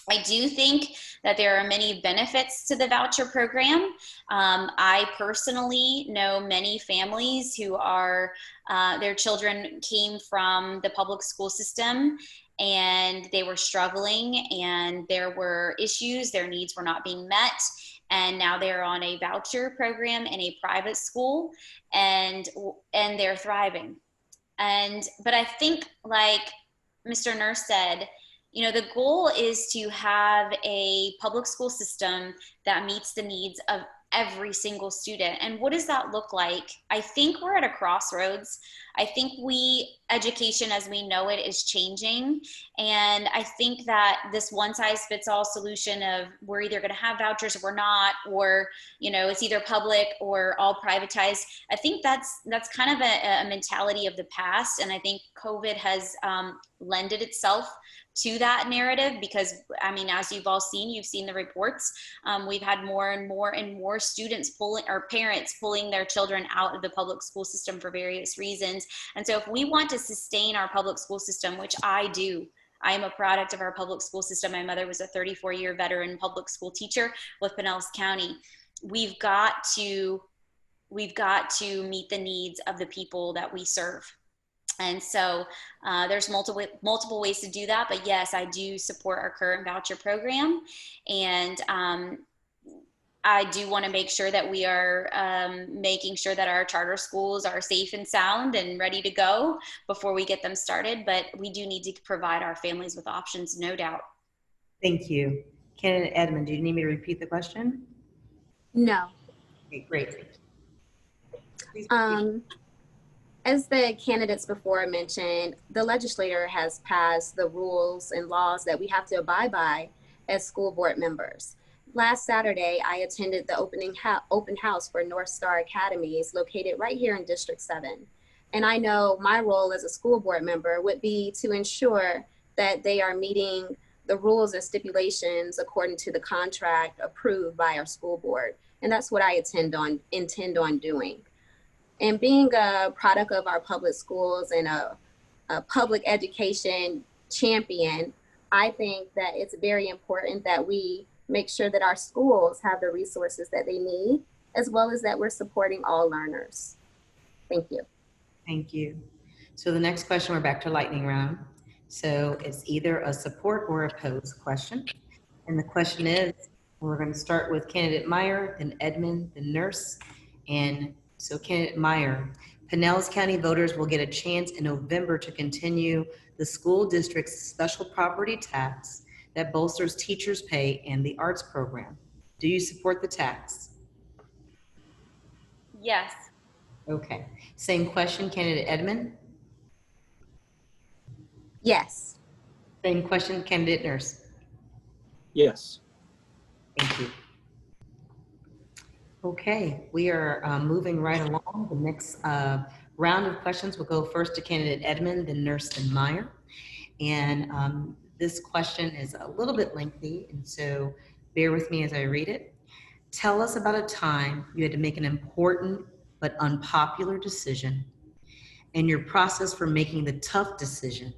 I do think that there are many benefits to the voucher program. I personally know many families who are, their children came from the public school system and they were struggling and there were issues, their needs were not being met. And now they're on a voucher program in a private school and they're thriving. But I think, like Mr. Nurse said, you know, the goal is to have a public school system that meets the needs of every single student. And what does that look like? I think we're at a crossroads. I think education as we know it is changing. And I think that this one size fits all solution of we're either going to have vouchers or we're not, or, you know, it's either public or all privatized. I think that's kind of a mentality of the past. And I think COVID has lended itself to that narrative because, I mean, as you've all seen, you've seen the reports. We've had more and more students parents pulling their children out of the public school system for various reasons. And so if we want to sustain our public school system, which I do, I am a product of our public school system. My mother was a 34-year veteran public school teacher with Pinellas County. We've got to meet the needs of the people that we serve. And so there's multiple ways to do that. But yes, I do support our current voucher program. And I do want to make sure that we are making sure that our charter schools are safe and sound and ready to go before we get them started. But we do need to provide our families with options, no doubt. Thank you. Candidate Edmond, do you need me to repeat the question? No. Okay, great. Please As the candidates before mentioned, the legislature has passed the rules and laws that we have to abide by as school board members. Last Saturday, I attended the open house for North Star Academies located right here in District 7. And I know my role as a school board member would be to ensure that they are meeting the rules and stipulations according to the contract approved by our school board. And that's what I intend on doing. And being a product of our public schools and a public education champion, I think that it's very important that we make sure that our schools have the resources that they need, as well as that we're supporting all learners. Thank you. Thank you. So the next question, we're back to lightning round. So it's either a support or opposed question. And the question is, we're going to start with candidate Meyer, then Edmond, then Nurse. And so candidate Meyer, Pinellas County voters will get a chance in November to continue the school district's special property tax that bolsters teachers' pay and the arts program. Do you support the tax? Yes. Okay. Same question, candidate Edmond? Yes. Same question, candidate Nurse? Yes. Thank you. Okay, we are moving right along. The next round of questions will go first to candidate Edmond, then Nurse, then Meyer. And this question is a little bit lengthy, and so bear with me as I read it. Tell us about a time you had to make an important but unpopular decision and your process for making the tough decision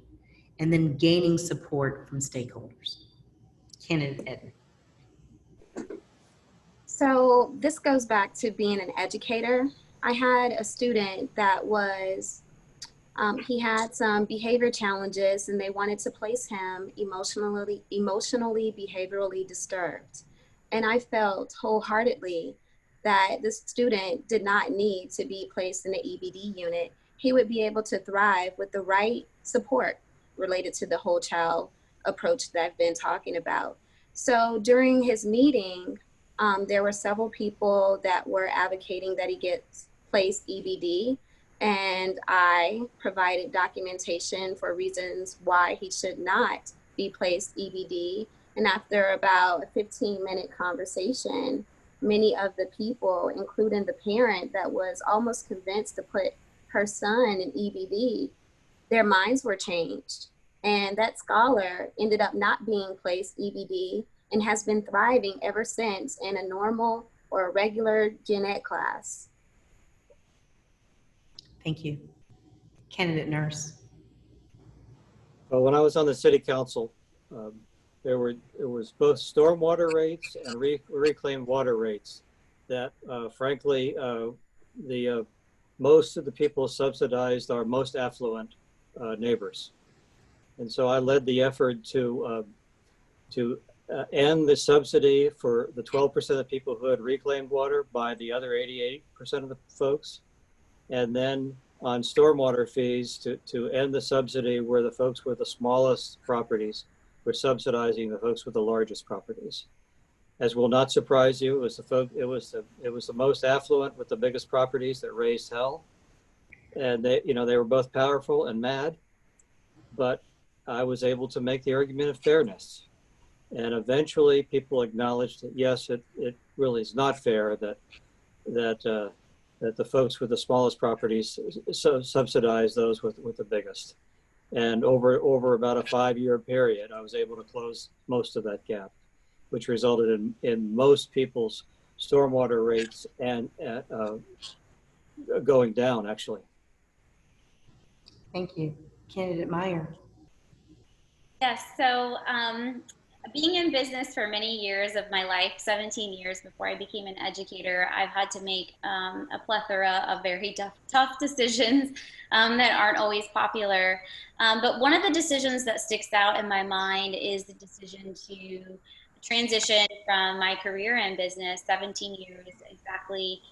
and then gaining support from stakeholders. Candidate Edmond. So this goes back to being an educator. I had a student that was, he had some behavior challenges and they wanted to place him emotionally, behaviorally disturbed. And I felt wholeheartedly that the student did not need to be placed in the EBD unit. He would be able to thrive with the right support related to the whole child approach that I've been talking about. So during his meeting, there were several people that were advocating that he gets placed EBD, and I provided documentation for reasons why he should not be placed EBD, And after about a 15-minute conversation, many of the people, including the parent that was almost convinced to put her son in EBD, their minds were changed. And that scholar ended up not being placed EBD and has been thriving ever since in a normal or a regular gen ed class. Thank you. Candidate nurse. Well, when I was on the city council, there was both stormwater rates and reclaimed water rates that, frankly, most of the people subsidized our most affluent neighbors, and so I led the effort to end the subsidy for the 12% of people who had reclaimed water by the other 88% of the folks, and then on stormwater fees to end the subsidy where the folks with the smallest properties were subsidizing the folks with the largest properties. As will not surprise you, it was the most affluent with the biggest properties that raised hell, and they were both powerful and mad, but I was able to make the argument of fairness, and eventually people acknowledged that yes, it really is not fair that the folks with the smallest properties subsidize those with the biggest. And over about a 5-year period, I was able to close most of that gap, which resulted in most people's stormwater rates and going down, actually. Thank you. Candidate Meyer. Yes, so being in business for many years of my life, 17 years before I became an educator, I've had to make a plethora of very tough decisions that aren't always popular. But one of the decisions that sticks out in my mind is the decision to transition from my career in business, 17 years exactly,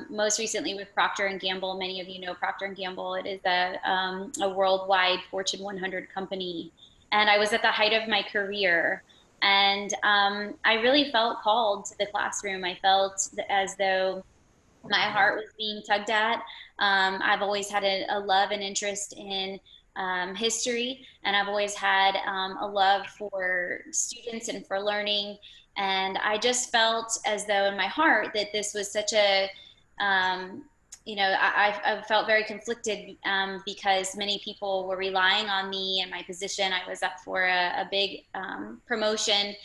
most recently with Procter & Gamble. Many of you know Procter & Gamble. It is a worldwide Fortune 100 company. And I was at the height of my career, and I really felt called to the classroom. I felt as though my heart was being tugged at. I've always had a love and interest in history, and I've always had a love for students and for learning. And I just felt as though in my heart that this was such a I felt very conflicted because many people were relying on me and my position. I was up for a big promotion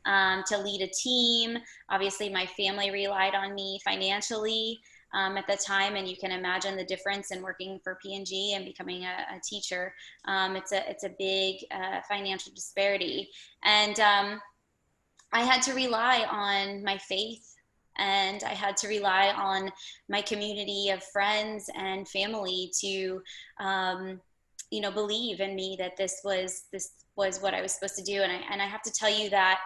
to lead a team. Obviously, my family relied on me financially at the time, and you can imagine the difference in working for P&G and becoming a teacher. It's a big financial disparity, and I had to rely on my faith. And I had to rely on my community of friends and family to, believe in me that this was what I was supposed to do. And I have to tell you that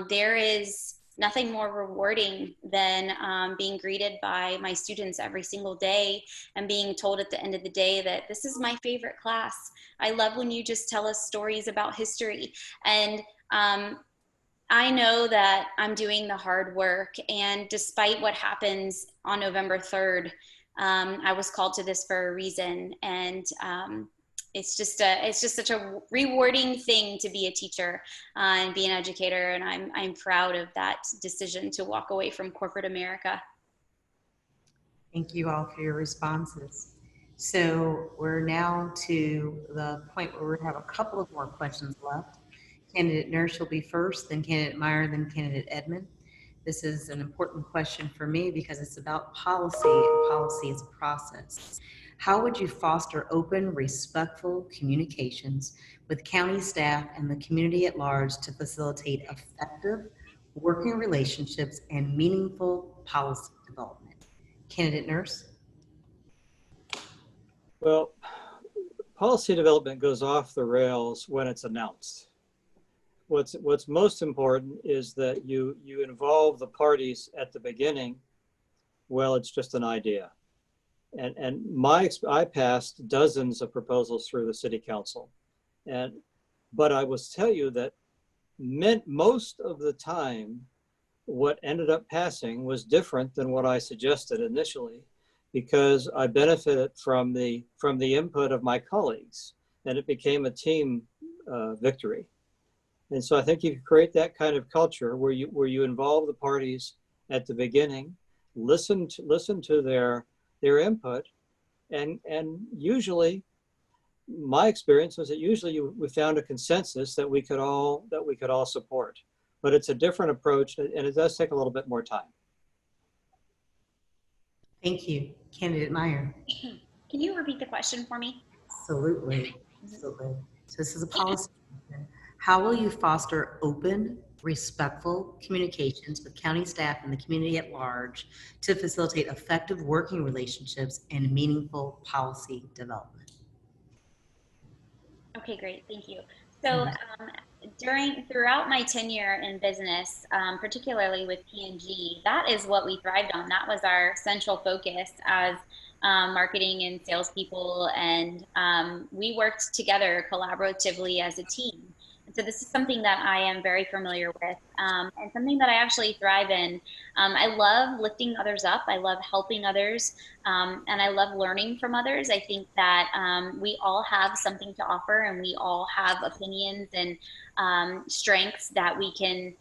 there is nothing more rewarding than being greeted by my students every single day and being told at the end of the day that this is my favorite class. I love when you just tell us stories about history. And I know that I'm doing the hard work, and despite what happens on November 3rd, I was called to this for a reason, and it's just such a rewarding thing to be a teacher and be an educator, and I'm proud of that decision to walk away from corporate America. Thank you all for your responses. So we're now to the point where we have a couple of more questions left. Candidate Nurse will be first, then Candidate Meyer, then Candidate Edmond. This is an important question for me because it's about policy, and policy is a process. How would you foster open, respectful communications with county staff and the community at large to facilitate effective working relationships and meaningful policy development? Candidate Nurse? Well, policy development goes off the rails when it's announced. What's most important is that you involve the parties at the beginning. Well, it's just an idea. And I passed dozens of proposals through the city council. But I will tell you that most of the time, what ended up passing was different than what I suggested initially, because I benefited from the input of my colleagues, and it became a team victory. And so I think you can create that kind of culture where you involve the parties at the beginning, listen to their input, and usually, my experience was that usually we found a consensus that we could all support. But it's a different approach, and it does take a little bit more time. Thank you. Candidate Meyer. Can you repeat the question for me? Absolutely. Absolutely. So this is a policy question. How will you foster open, respectful communications with county staff and the community at large to facilitate effective working relationships and meaningful policy development? Okay, great. Thank you. So throughout my tenure in business, particularly with P&G, that is what we thrived on. That was our central focus as marketing and salespeople, and we worked together collaboratively as a team. And so this is something that I am very familiar with, and something that I actually thrive in. I love lifting others up. I love helping others, and I love learning from others. I think that we all have something to offer, and we all have opinions and strengths that we can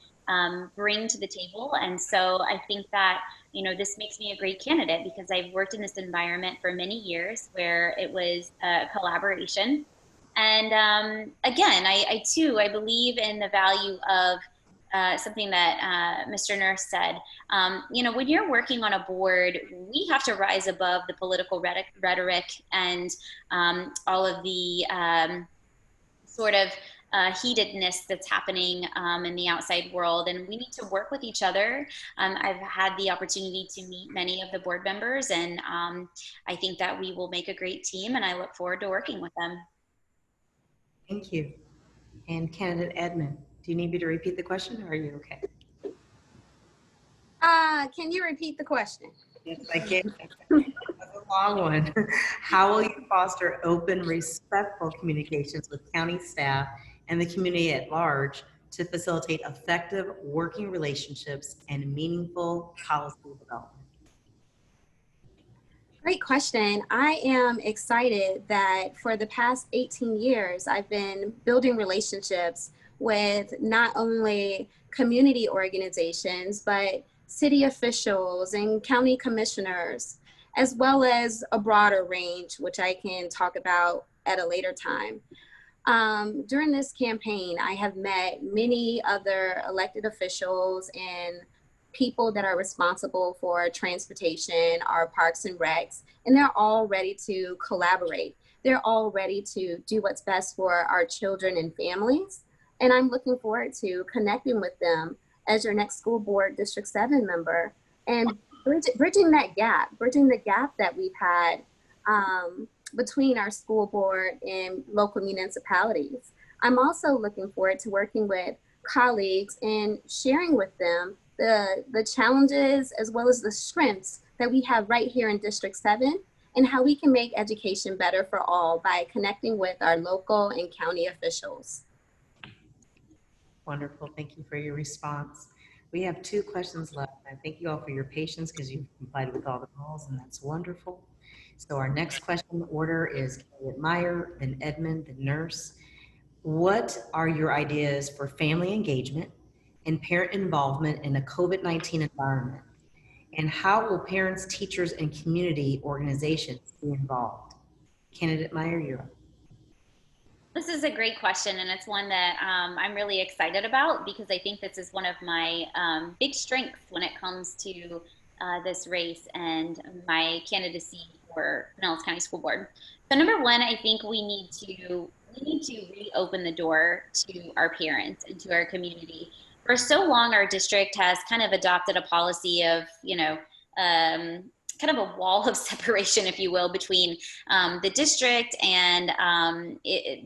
bring to the table. And so I think that, you know, this makes me a great candidate because I've worked in this environment for many years where it was a collaboration. And again, I too, I believe in the value of something that Mr. Nurse said. You know, when you're working on a board, we have to rise above the political rhetoric and all of the sort of heatedness that's happening in the outside world, and we need to work with each other. I've had the opportunity to meet many of the board members, and I think that we will make a great team, and I look forward to working with them. Thank you. And Candidate Edmond, do you need me to repeat the question, or are you okay? Can you repeat the question? Yes, I can. That's a long one. How will you foster open, respectful communications with county staff and the community at large to facilitate effective working relationships and meaningful policy development? Great question. I am excited that for the past 18 years, I've been building relationships with not only community organizations, but city officials and county commissioners, as well as a broader range, which I can talk about at a later time. During this campaign, I have met many other elected officials and people that are responsible for transportation, our parks and recs, and they're all ready to collaborate. They're all ready to do what's best for our children and families. And I'm looking forward to connecting with them as your next school board District 7 member and bridging the gap that we've had between our school board and local municipalities. I'm also looking forward to working with colleagues and sharing with them the challenges as well as the strengths that we have right here in District 7 and how we can make education better for all by connecting with our local and county officials. Wonderful. Thank you for your response. We have 2 questions left. I thank you all for your patience because you've complied with all the rules, and that's wonderful. So our next question order is Candidate Meyer, then Edmond, then Nurse. What are your ideas for family engagement and parent involvement in a COVID-19 environment? And how will parents, teachers, and community organizations be involved? Candidate Meyer, you're up. This is a great question, and it's one that I'm really excited about because I think this is one of my big strengths when it comes to this race and my candidacy for Pinellas County School Board. So number one, I think we need to reopen the door to our parents and to our community. For so long, our district has kind of adopted a policy of, you know, kind of a wall of separation, if you will, between the district and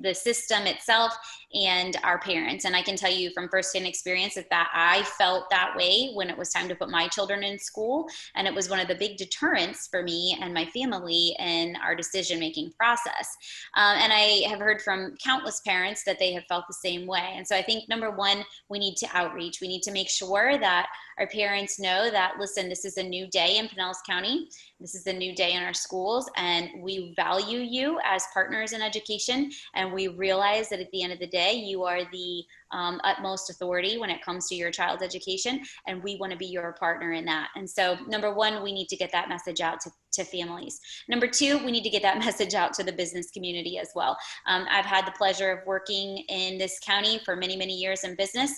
the system itself and our parents. And I can tell you from firsthand experience that I felt that way when it was time to put my children in school. And it was one of the big deterrents for me and my family in our decision-making process. And I have heard from countless parents that they have felt the same way. And so I think number one, we need to outreach. We need to make sure that our parents know that, listen, this is a new day in Pinellas County. This is a new day in our schools, and we value you as partners in education. And we realize that at the end of the day, you are the utmost authority when it comes to your child's education, and we want to be your partner in that. And so number one, we need to get that message out to families. Number two, we need to get that message out to the business community as well. I've had the pleasure of working in this county for many, many years in business,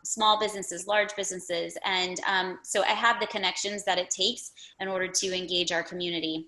small businesses, large businesses. And so I have the connections that it takes in order to engage our community.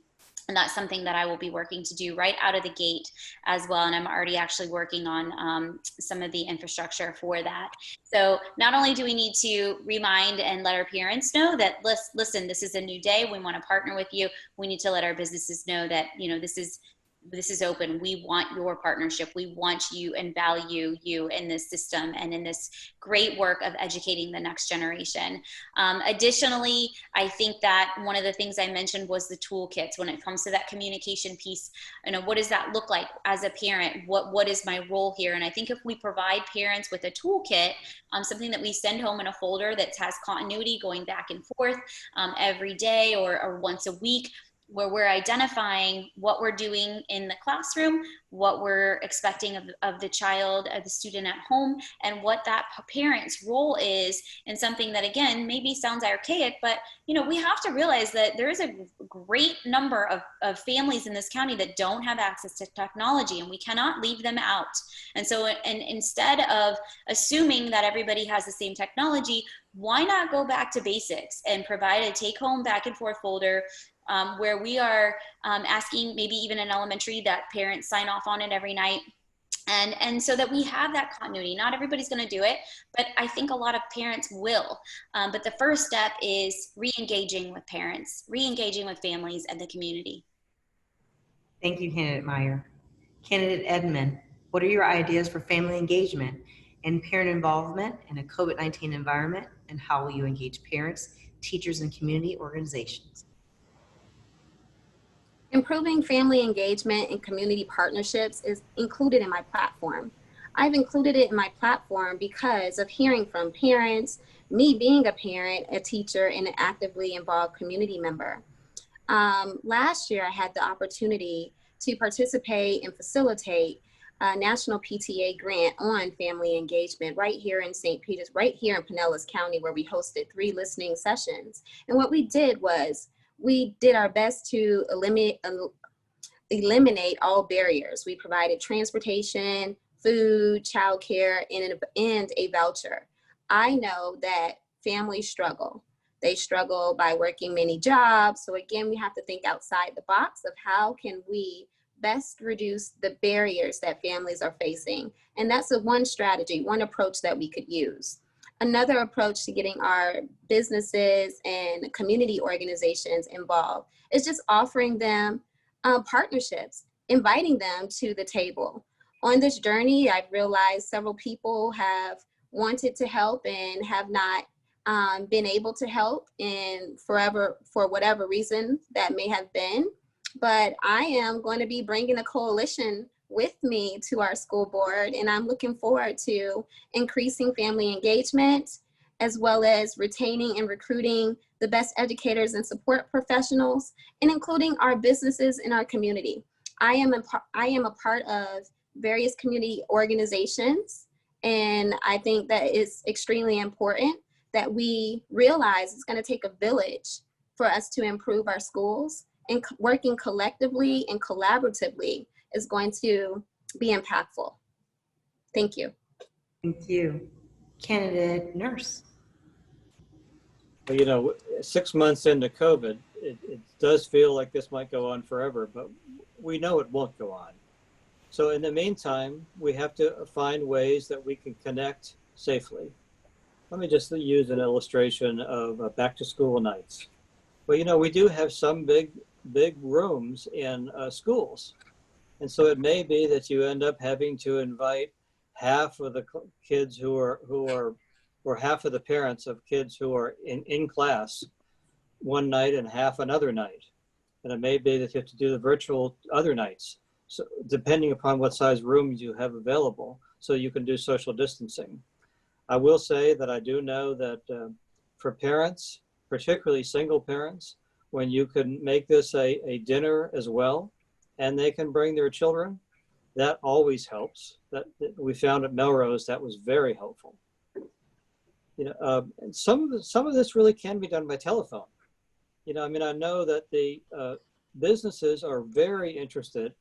And that's something that I will be working to do right out of the gate as well. And I'm already actually working on some of the infrastructure for that. So not only do we need to remind and let our parents know that, listen, this is a new day. We want to partner with you. We need to let our businesses know that, you know, this is open. We want your partnership. We want you and value you in this system and in this great work of educating the next generation. Additionally, I think that one of the things I mentioned was the toolkits when it comes to that communication piece. You know, what does that look like as a parent? What is my role here? And I think if we provide parents with a toolkit, something that we send home in a folder that has continuity going back and forth every day or once a week, where we're identifying what we're doing in the classroom, what we're expecting of the child, of the student at home, and what that parent's role is in something that, again, maybe sounds archaic, but, you know, we have to realize that there is a great number of families in this county that don't have access to technology, and we cannot leave them out. And so, and instead of assuming that everybody has the same technology, why not go back to basics and provide a take-home back and forth folder where we are asking, maybe even in elementary, that parents sign off on it every night. And so that we have that continuity. Not everybody's going to do it, but I think a lot of parents will. But the first step is re-engaging with parents, re-engaging with families and the community. Thank you, Candidate Meyer. Candidate Edmond, what are your ideas for family engagement and parent involvement in a COVID-19 environment, and how will you engage parents, teachers, and community organizations? Improving family engagement and community partnerships is included in my platform. I've included it in my platform because of hearing from parents, me being a parent, a teacher, and an actively involved community member. Last year, I had the opportunity to participate and facilitate a national PTA grant on family engagement right here in St. Peter's, right here in Pinellas County, where we hosted 3 listening sessions. And what we did was, we did our best to eliminate all barriers. We provided transportation, food, childcare, and a voucher. I know that families struggle. They struggle by working many jobs. So again, we have to think outside the box of how can we best reduce the barriers that families are facing. And that's one strategy, one approach that we could use. Another approach to getting our businesses and community organizations involved is just offering them partnerships, inviting them to the table. On this journey, I've realized several people have wanted to help and have not been able to help for whatever reason that may have been. But I am going to be bringing a coalition with me to our school board, and I'm looking forward to increasing family engagement, as well as retaining and recruiting the best educators and support professionals, and including our businesses in our community. I am a part of various community organizations, and I think that it's extremely important that we realize it's going to take a village for us to improve our schools, and working collectively and collaboratively is going to be impactful. Thank you. Thank you. Candidate Nurse. Well, you know, 6 months into COVID, it does feel like this might go on forever, but we know it won't go on. So in the meantime, we have to find ways that we can connect safely. Let me just use an illustration of back to school nights. Well, you know, we do have some big rooms in schools. And so it may be that you end up having to invite half of the kids or half of the parents of kids who are in class one night and half another night. And it may be that you have to do the virtual other nights, so depending upon what size rooms you have available, so you can do social distancing. I will say that I do know that for parents, particularly single parents, when you can make this a dinner as well, and they can bring their children, that always helps. That we found at Melrose, that was very helpful. And some of this really can be done by telephone. I mean, I know that the businesses are very interested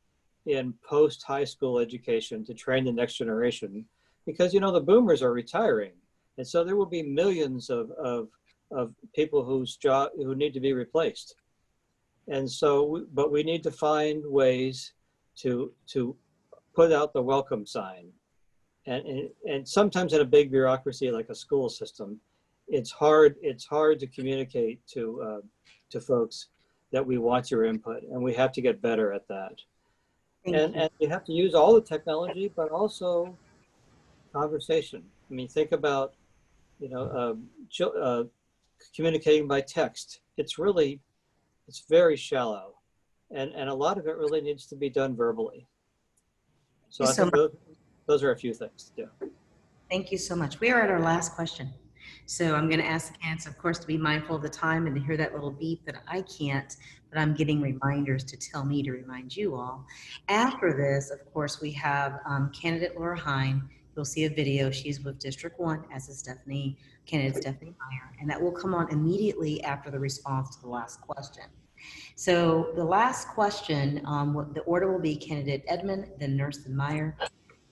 in post-high school education to train the next generation, because the boomers are retiring, and so there will be millions of people who need to be replaced. And so, but we need to find ways to put out the welcome sign. And sometimes in a big bureaucracy like a school system, it's hard to communicate to folks that we want your input, and we have to get better at that. And you have to use all the technology, but also conversation. I mean, think about communicating by text. It's very shallow, and a lot of it really needs to be done verbally. So I think those are a few things to do. Thank you so much. We are at our last question. So I'm going to ask the candidates, of course, to be mindful of the time and to hear that little beep that I can't, but I'm getting reminders to tell me to remind you all. After this, of course, we have candidate Laura Hine. You'll see a video. She's with District 1, as is candidate Stephanie Meyer, and that will come on immediately after the response to the last question. So the last question, the order will be candidate Edmond, then Nurse, then Meyer.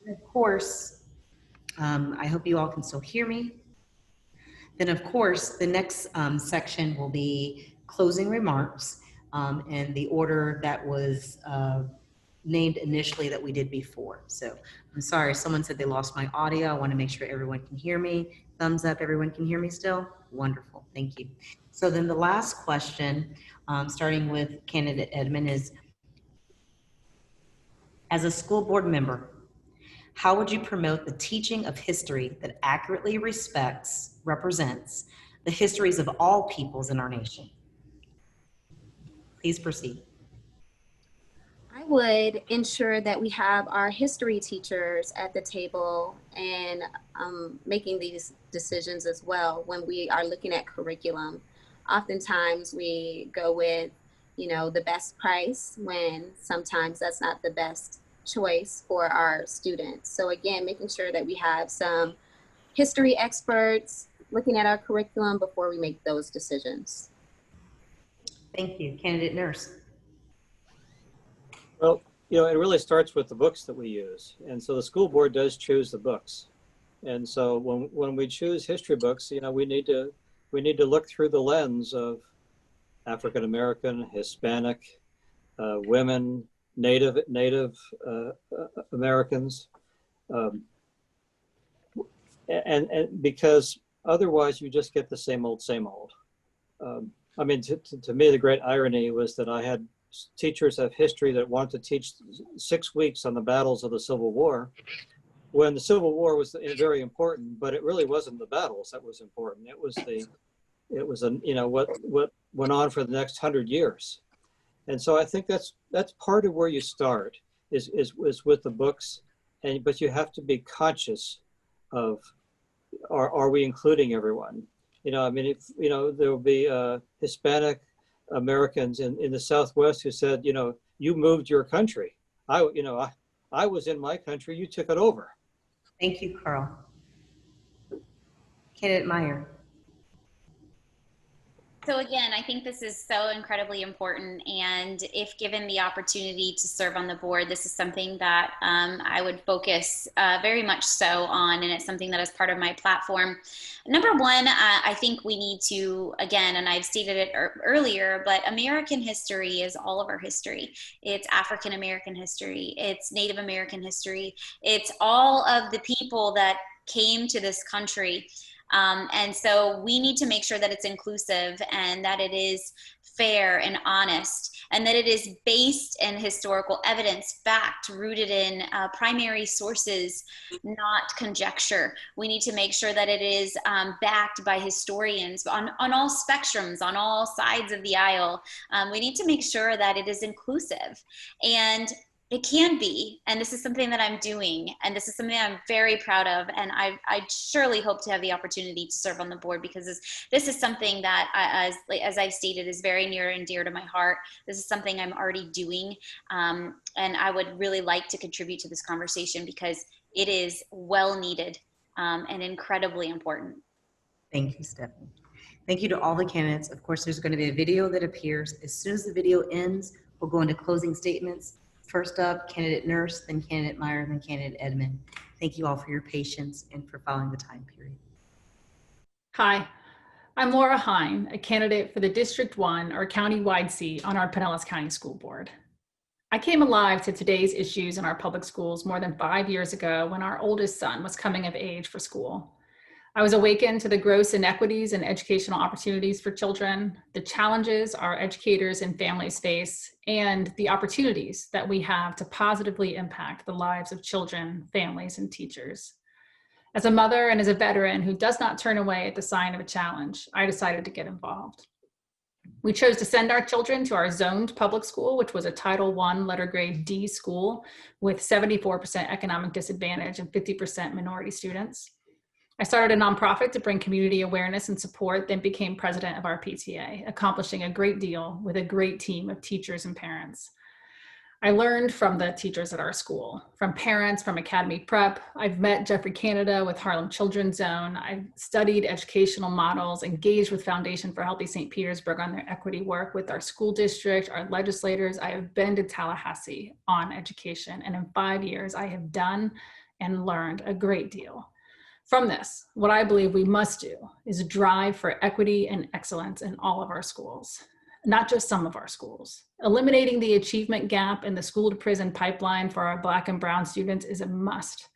And of course, I hope you all can still hear me. Then of course, the next section will be closing remarks, and the order that was named initially that we did before. So I'm sorry, someone said they lost my audio. I want to make sure everyone can hear me. Thumbs up, everyone can hear me still? Wonderful, thank you. So then the last question, starting with candidate Edmond, is, as a school board member, how would you promote the teaching of history that accurately represents the histories of all peoples in our nation? Please proceed. I would ensure that we have our history teachers at the table and making these decisions as well when we are looking at curriculum. Oftentimes we go with, the best price when sometimes that's not the best choice for our students. So again, making sure that we have some history experts looking at our curriculum before we make those decisions. Thank you. Candidate Nurse. Well, it really starts with the books that we use. And so the school board does choose the books. And so when we choose history books, we need to look through the lens of African American, Hispanic, women, Native Americans, and because otherwise you just get the same old. I mean, to me, the great irony was that I had teachers of history that wanted to teach 6 weeks on the battles of the Civil War, when the Civil War was very important, but it really wasn't the battles that was important. It was what went on for the next 100 years. And so I think that's part of where you start is with the books, but you have to be conscious of, are we including everyone? I mean, if there will be Hispanic Americans in the Southwest who said, you moved your country. I was in my country, you took it over. Thank you, Carl. Candidate Meyer. So again, I think this is so incredibly important, and if given the opportunity to serve on the board, this is something that I would focus very much so on, and it's something that is part of my platform. Number one, I think we need to, again, and I've stated it earlier, but American history is all of our history. It's African American history, it's Native American history, it's all of the people that came to this country. And so we need to make sure that it's inclusive and that it is fair and honest, and that it is based in historical evidence, fact, rooted in primary sources, not conjecture. We need to make sure that it is backed by historians on all spectrums, on all sides of the aisle. We need to make sure that it is inclusive. And It can be, and this is something that I'm doing, and this is something I'm very proud of, and I surely hope to have the opportunity to serve on the board, because this is something that, as I've stated, is very near and dear to my heart. This is something I'm already doing, and I would really like to contribute to this conversation because it is well needed and incredibly important. Thank you, Stephanie. Thank you to all the candidates. Of course, there's going to be a video that appears. As soon as the video ends, we'll go into closing statements. First up, candidate Nurse, then candidate Meyer, then candidate Edmond. Thank you all for your patience and for following the time period. Hi, I'm Laura Hine, a candidate for the District 1 or county-wide seat on our Pinellas County School Board. I came alive to today's issues in our public schools more than 5 years ago when our oldest son was coming of age for school. I was awakened to the gross inequities in educational opportunities for children, the challenges our educators and families face, and the opportunities that we have to positively impact the lives of children, families, and teachers. As a mother and as a veteran who does not turn away at the sign of a challenge, I decided to get involved. We chose to send our children to our zoned public school, which was a Title I letter grade D school with 74% economic disadvantage and 50% minority students. I started a nonprofit to bring community awareness and support, then became president of our PTA, accomplishing a great deal with a great team of teachers and parents. I learned from the teachers at our school, from parents, from Academy Prep. I've met Jeffrey Canada with Harlem Children's Zone. I've studied educational models, engaged with Foundation for Healthy St. Petersburg on their equity work with our school district, our legislators. I have been to Tallahassee on education, and in 5 years, I have done and learned a great deal. From this, what I believe we must do is drive for equity and excellence in all of our schools, not just some of our schools. Eliminating the achievement gap in the school to prison pipeline for our Black and Brown students is a must,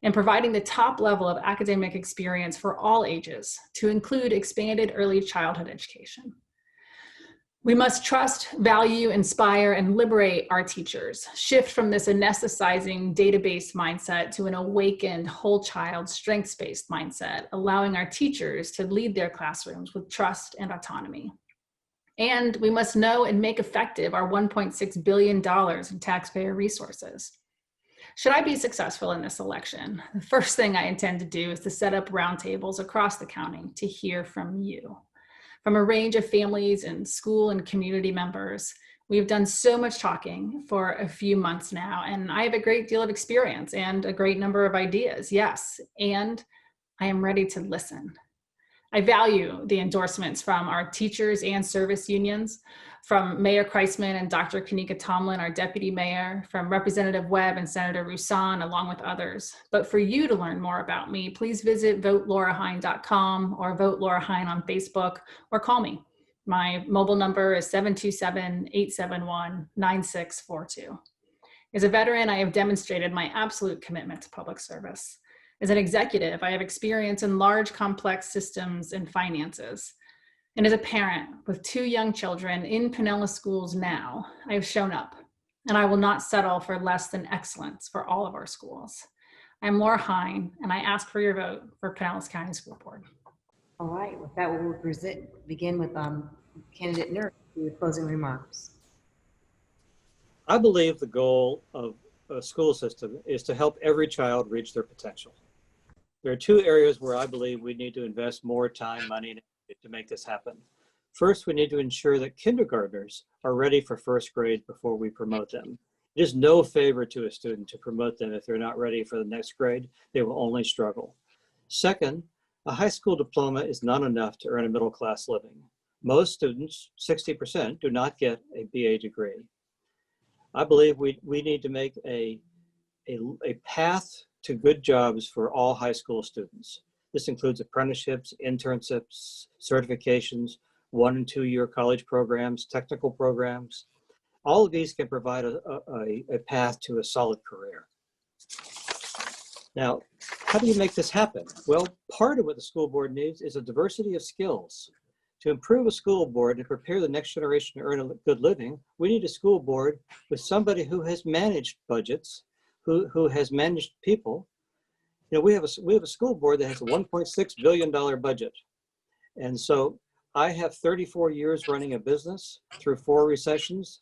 and providing the top level of academic experience for all ages to include expanded early childhood education. We must trust, value, inspire, and liberate our teachers, shift from this anesthetizing database mindset to an awakened whole child strengths-based mindset, allowing our teachers to lead their classrooms with trust and autonomy. And we must know and make effective our $1.6 billion in taxpayer resources. Should I be successful in this election, the first thing I intend to do is to set up roundtables across the county to hear from you. From a range of families and school and community members. We've done so much talking for a few months now, and I have a great deal of experience and a great number of ideas, yes, and I am ready to listen. I value the endorsements from our teachers and service unions, from Mayor Kreisman and Dr. Kanika Tomlin, our deputy mayor, from Representative Webb and Senator Roussan, along with others. But for you to learn more about me, please visit votelaurahine.com or Vote Laura Hine on Facebook, or call me. My mobile number is 727-871-9642. As a veteran, I have demonstrated my absolute commitment to public service. As an executive, I have experience in large, complex systems and finances. And as a parent with 2 young children in Pinellas schools now, I have shown up, and I will not settle for less than excellence for all of our schools. I'm Laura Hine, and I ask for your vote for Pinellas County School Board. All right, with that, we'll begin with candidate Nurse with closing remarks. I believe the goal of a school system is to help every child reach their potential. There are 2 areas where I believe we need to invest more time, money, and to make this happen. First, we need to ensure that kindergartners are ready for 1st grade before we promote them. It is no favor to a student to promote them if they're not ready for the next grade. They will only struggle. Second, a high school diploma is not enough to earn a middle-class living. Most students, 60%, do not get a BA degree. I believe we need to make a path to good jobs for all high school students. This includes apprenticeships, internships, certifications, 1- and 2-year college programs, technical programs. All of these can provide a path to a solid career. Now, how do you make this happen? Well, part of what the school board needs is a diversity of skills. To improve a school board and prepare the next generation to earn a good living, we need a school board with somebody who has managed budgets, who has managed people. You know, we have a school board that has a $1.6 billion budget. And so I have 34 years running a business through 4 recessions.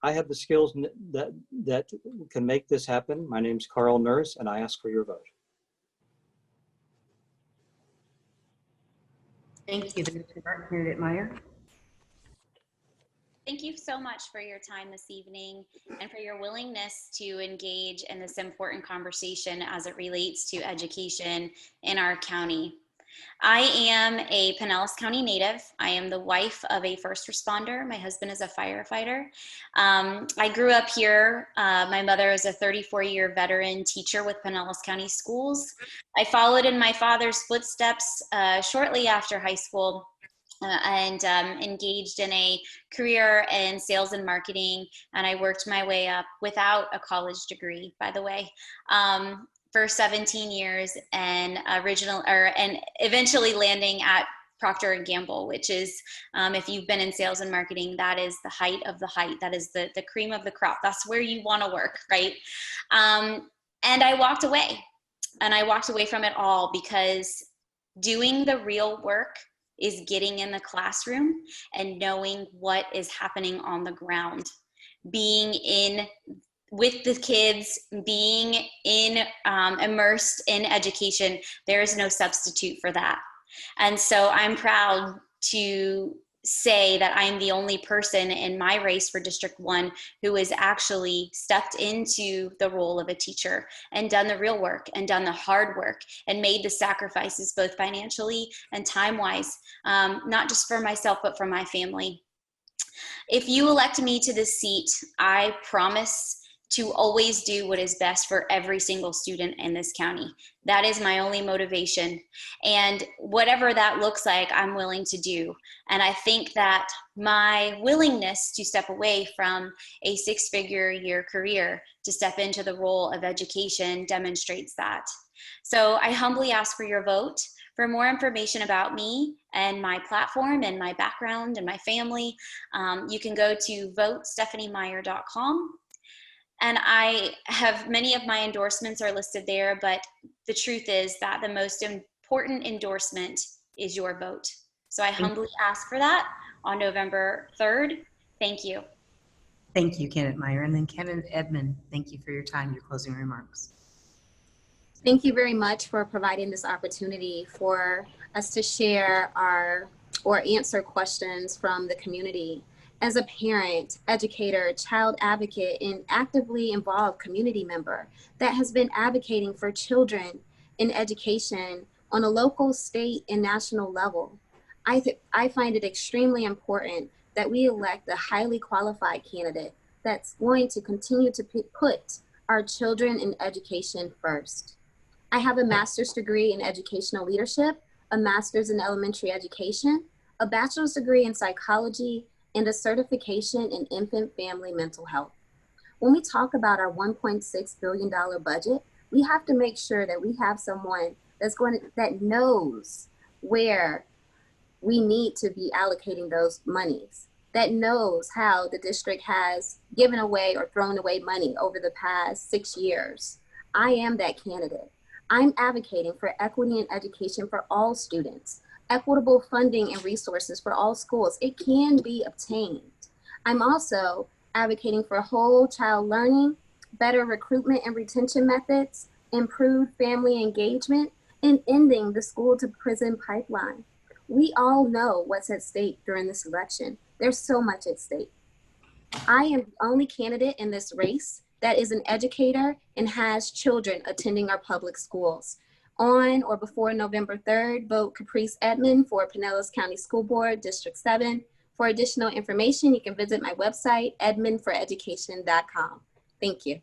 I have the skills that can make this happen. My name's Carl Nurse, and I ask for your vote. Thank you, Candidate Meyer. Thank you so much for your time this evening and for your willingness to engage in this important conversation as it relates to education in our county. I am a Pinellas County native. I am the wife of a first responder. My husband is a firefighter. I grew up here. My mother is a 34-year veteran teacher with Pinellas County Schools. I followed in my father's footsteps shortly after high school and engaged in a career in sales and marketing. And I worked my way up without a college degree, by the way. For 17 years and eventually landing at Procter & Gamble, which is, if you've been in sales and marketing, that is the height of the height. That is the cream of the crop. That's where you want to work, right? And I walked away, and I walked away from it all because doing the real work is getting in the classroom and knowing what is happening on the ground, being in with the kids, being immersed in education. There is no substitute for that. And so I'm proud to say that I'm the only person in my race for District 1 who has actually stepped into the role of a teacher and done the real work and done the hard work and made the sacrifices both financially and time-wise, not just for myself, but for my family. If you elect me to this seat, I promise to always do what is best for every single student in this county. That is my only motivation. And whatever that looks like, I'm willing to do. And I think that my willingness to step away from a six-figure year career to step into the role of education demonstrates that. So I humbly ask for your vote. For more information about me and my platform and my background and my family, you can go to votestephaniemeyer.com. And I have many of my endorsements are listed there, but the truth is that the most important endorsement is your vote. So I humbly ask for that on November 3rd. Thank you. Thank you, Candidate Meyer. And then Candidate Edmond, thank you for your time, your closing remarks. Thank you very much for providing this opportunity for us to share or answer questions from the community. As a parent, educator, child advocate, and actively involved community member that has been advocating for children in education on a local, state, and national level, I find it extremely important that we elect a highly qualified candidate that's going to continue to put our children in education first. I have a master's degree in educational leadership, a master's in elementary education, a bachelor's degree in psychology, and a certification in infant family mental health. When we talk about our $1.6 billion budget, we have to make sure that we have someone that knows where we need to be allocating those monies, that knows how the district has given away or thrown away money over the past 6 years. I am that candidate. I'm advocating for equity in education for all students, equitable funding and resources for all schools. It can be obtained. I'm also advocating for whole child learning, better recruitment and retention methods, improved family engagement, and ending the school to prison pipeline. We all know what's at stake during this election. There's so much at stake. I am the only candidate in this race that is an educator and has children attending our public schools. On or before November 3rd, vote Caprice Edmond for Pinellas County School Board, District 7. For additional information, you can visit my website, edmondforeducation.com. Thank you.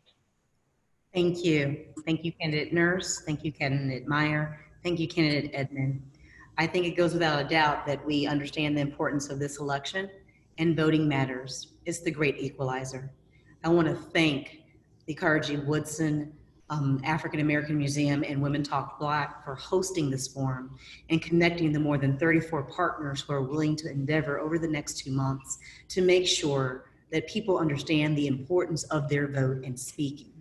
Thank you. Thank you, Candidate Nurse. Thank you, Candidate Meyer. Thank you, Candidate Edmond. I think it goes without a doubt that we understand the importance of this election, and voting matters. It's the great equalizer. I want to thank the Carnegie Woodson African American Museum and Women Talk Black for hosting this forum and connecting the more than 34 partners who are willing to endeavor over the next 2 months to make sure that people understand the importance of their vote and speaking.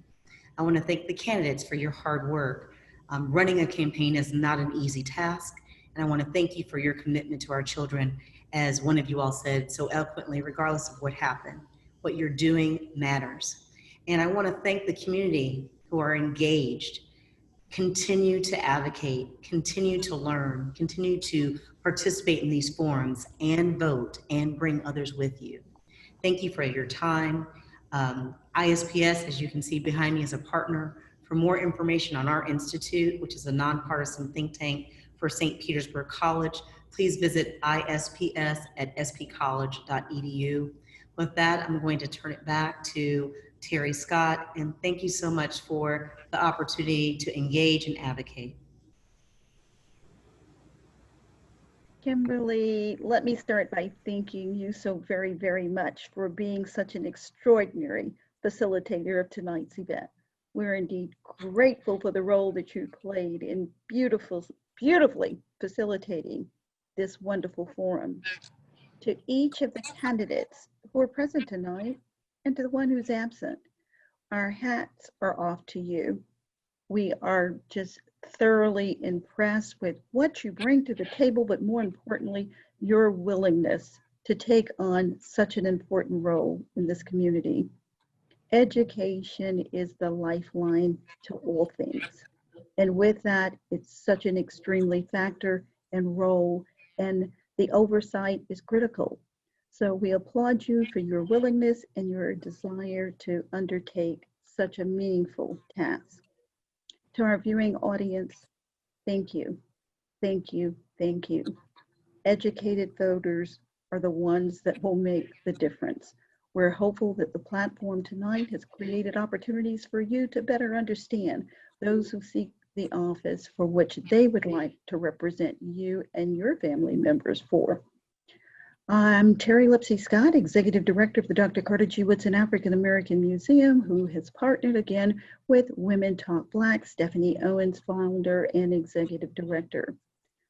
I want to thank the candidates for your hard work. Running a campaign is not an easy task, and I want to thank you for your commitment to our children. As one of you all said so eloquently, regardless of what happened, What you're doing matters. And I want to thank the community who are engaged. Continue to advocate, continue to learn, continue to participate in these forums and vote and bring others with you. Thank you for your time. ISPS, as you can see behind me, is a partner. For more information on our institute, which is a nonpartisan think tank for St. Petersburg College, please visit isps at spcollege.edu. With that, I'm going to turn it back to Terry Scott, and thank you so much for the opportunity to engage and advocate. Kimberly, let me start by thanking you so very, very much for being such an extraordinary facilitator of tonight's event. We're indeed grateful for the role that you played in beautifully facilitating this wonderful forum. To each of the candidates who are present tonight and to the one who's absent, our hats are off to you. We are just thoroughly impressed with what you bring to the table, but more importantly, your willingness to take on such an important role in this community. Education is the lifeline to all things. And with that, it's such an extremely factor and role, and the oversight is critical. So we applaud you for your willingness and your desire to undertake such a meaningful task. To our viewing audience, thank you, thank you, thank you. Educated voters are the ones that will make the difference. We're hopeful that the platform tonight has created opportunities for you to better understand those who seek the office for which they would like to represent you and your family members for. I'm Terry Lipsey Scott, Executive Director of the Dr. Carter G. Woodson African American Museum, who has partnered again with Women Talk Black, Stephanie Owens, founder and Executive Director.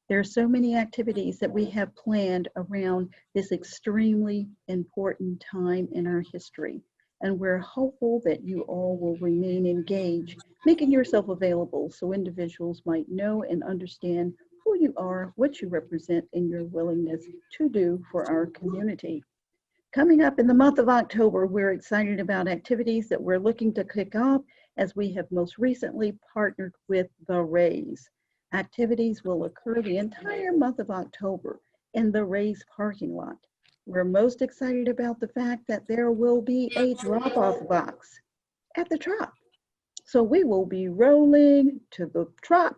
There are so many activities that we have planned around this extremely important time in our history, and we're hopeful that you all will remain engaged, making yourself available so individuals might know and understand who you are, what you represent, and your willingness to do for our community. Coming up in the month of October, we're excited about activities that we're looking to kick off as we have most recently partnered with the Rays. Activities will occur the entire month of October in the Rays parking lot. We're most excited about the fact that there will be a drop-off box at the trop. So we will be rolling to the trop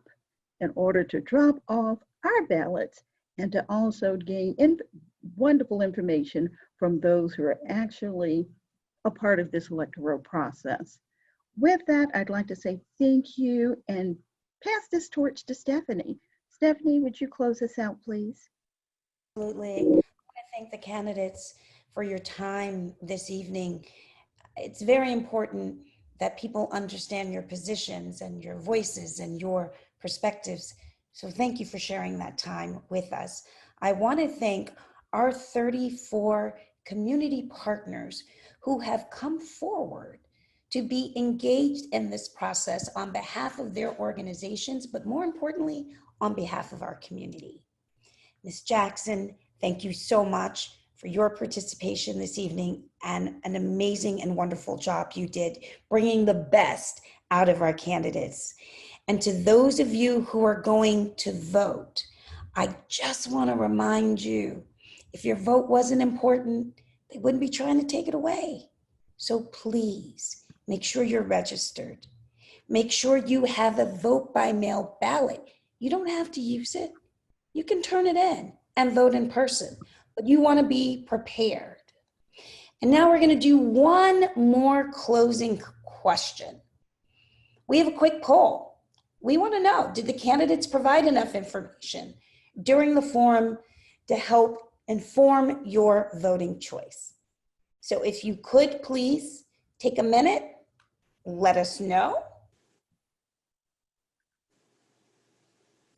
in order to drop off our ballots and to also gain wonderful information from those who are actually a part of this electoral process. With that, I'd like to say thank you and pass this torch to Stephanie. Stephanie, would you close us out, please? Absolutely. I want to thank the candidates for your time this evening. It's very important that people understand your positions and your voices and your perspectives. So thank you for sharing that time with us. I want to thank our 34 community partners who have come forward to be engaged in this process on behalf of their organizations, but more importantly, on behalf of our community. Ms. Jackson, thank you so much for your participation this evening and an amazing and wonderful job you did bringing the best out of our candidates. And to those of you who are going to vote, I just want to remind you, if your vote wasn't important, they wouldn't be trying to take it away. So please make sure you're registered. Make sure you have a vote by mail ballot. You don't have to use it. You can turn it in and vote in person, but you want to be prepared. And now we're going to do one more closing question. We have a quick poll. We want to know, did the candidates provide enough information during the forum to help inform your voting choice? So if you could please take a minute, let us know.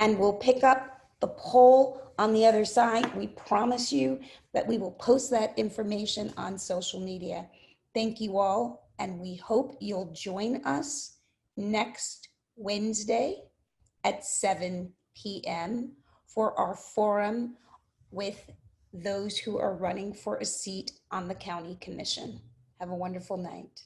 And we'll pick up the poll on the other side. We promise you that we will post that information on social media. Thank you all, and we hope you'll join us next Wednesday at 7 p.m. for our forum with those who are running for a seat on the county commission. Have a wonderful night.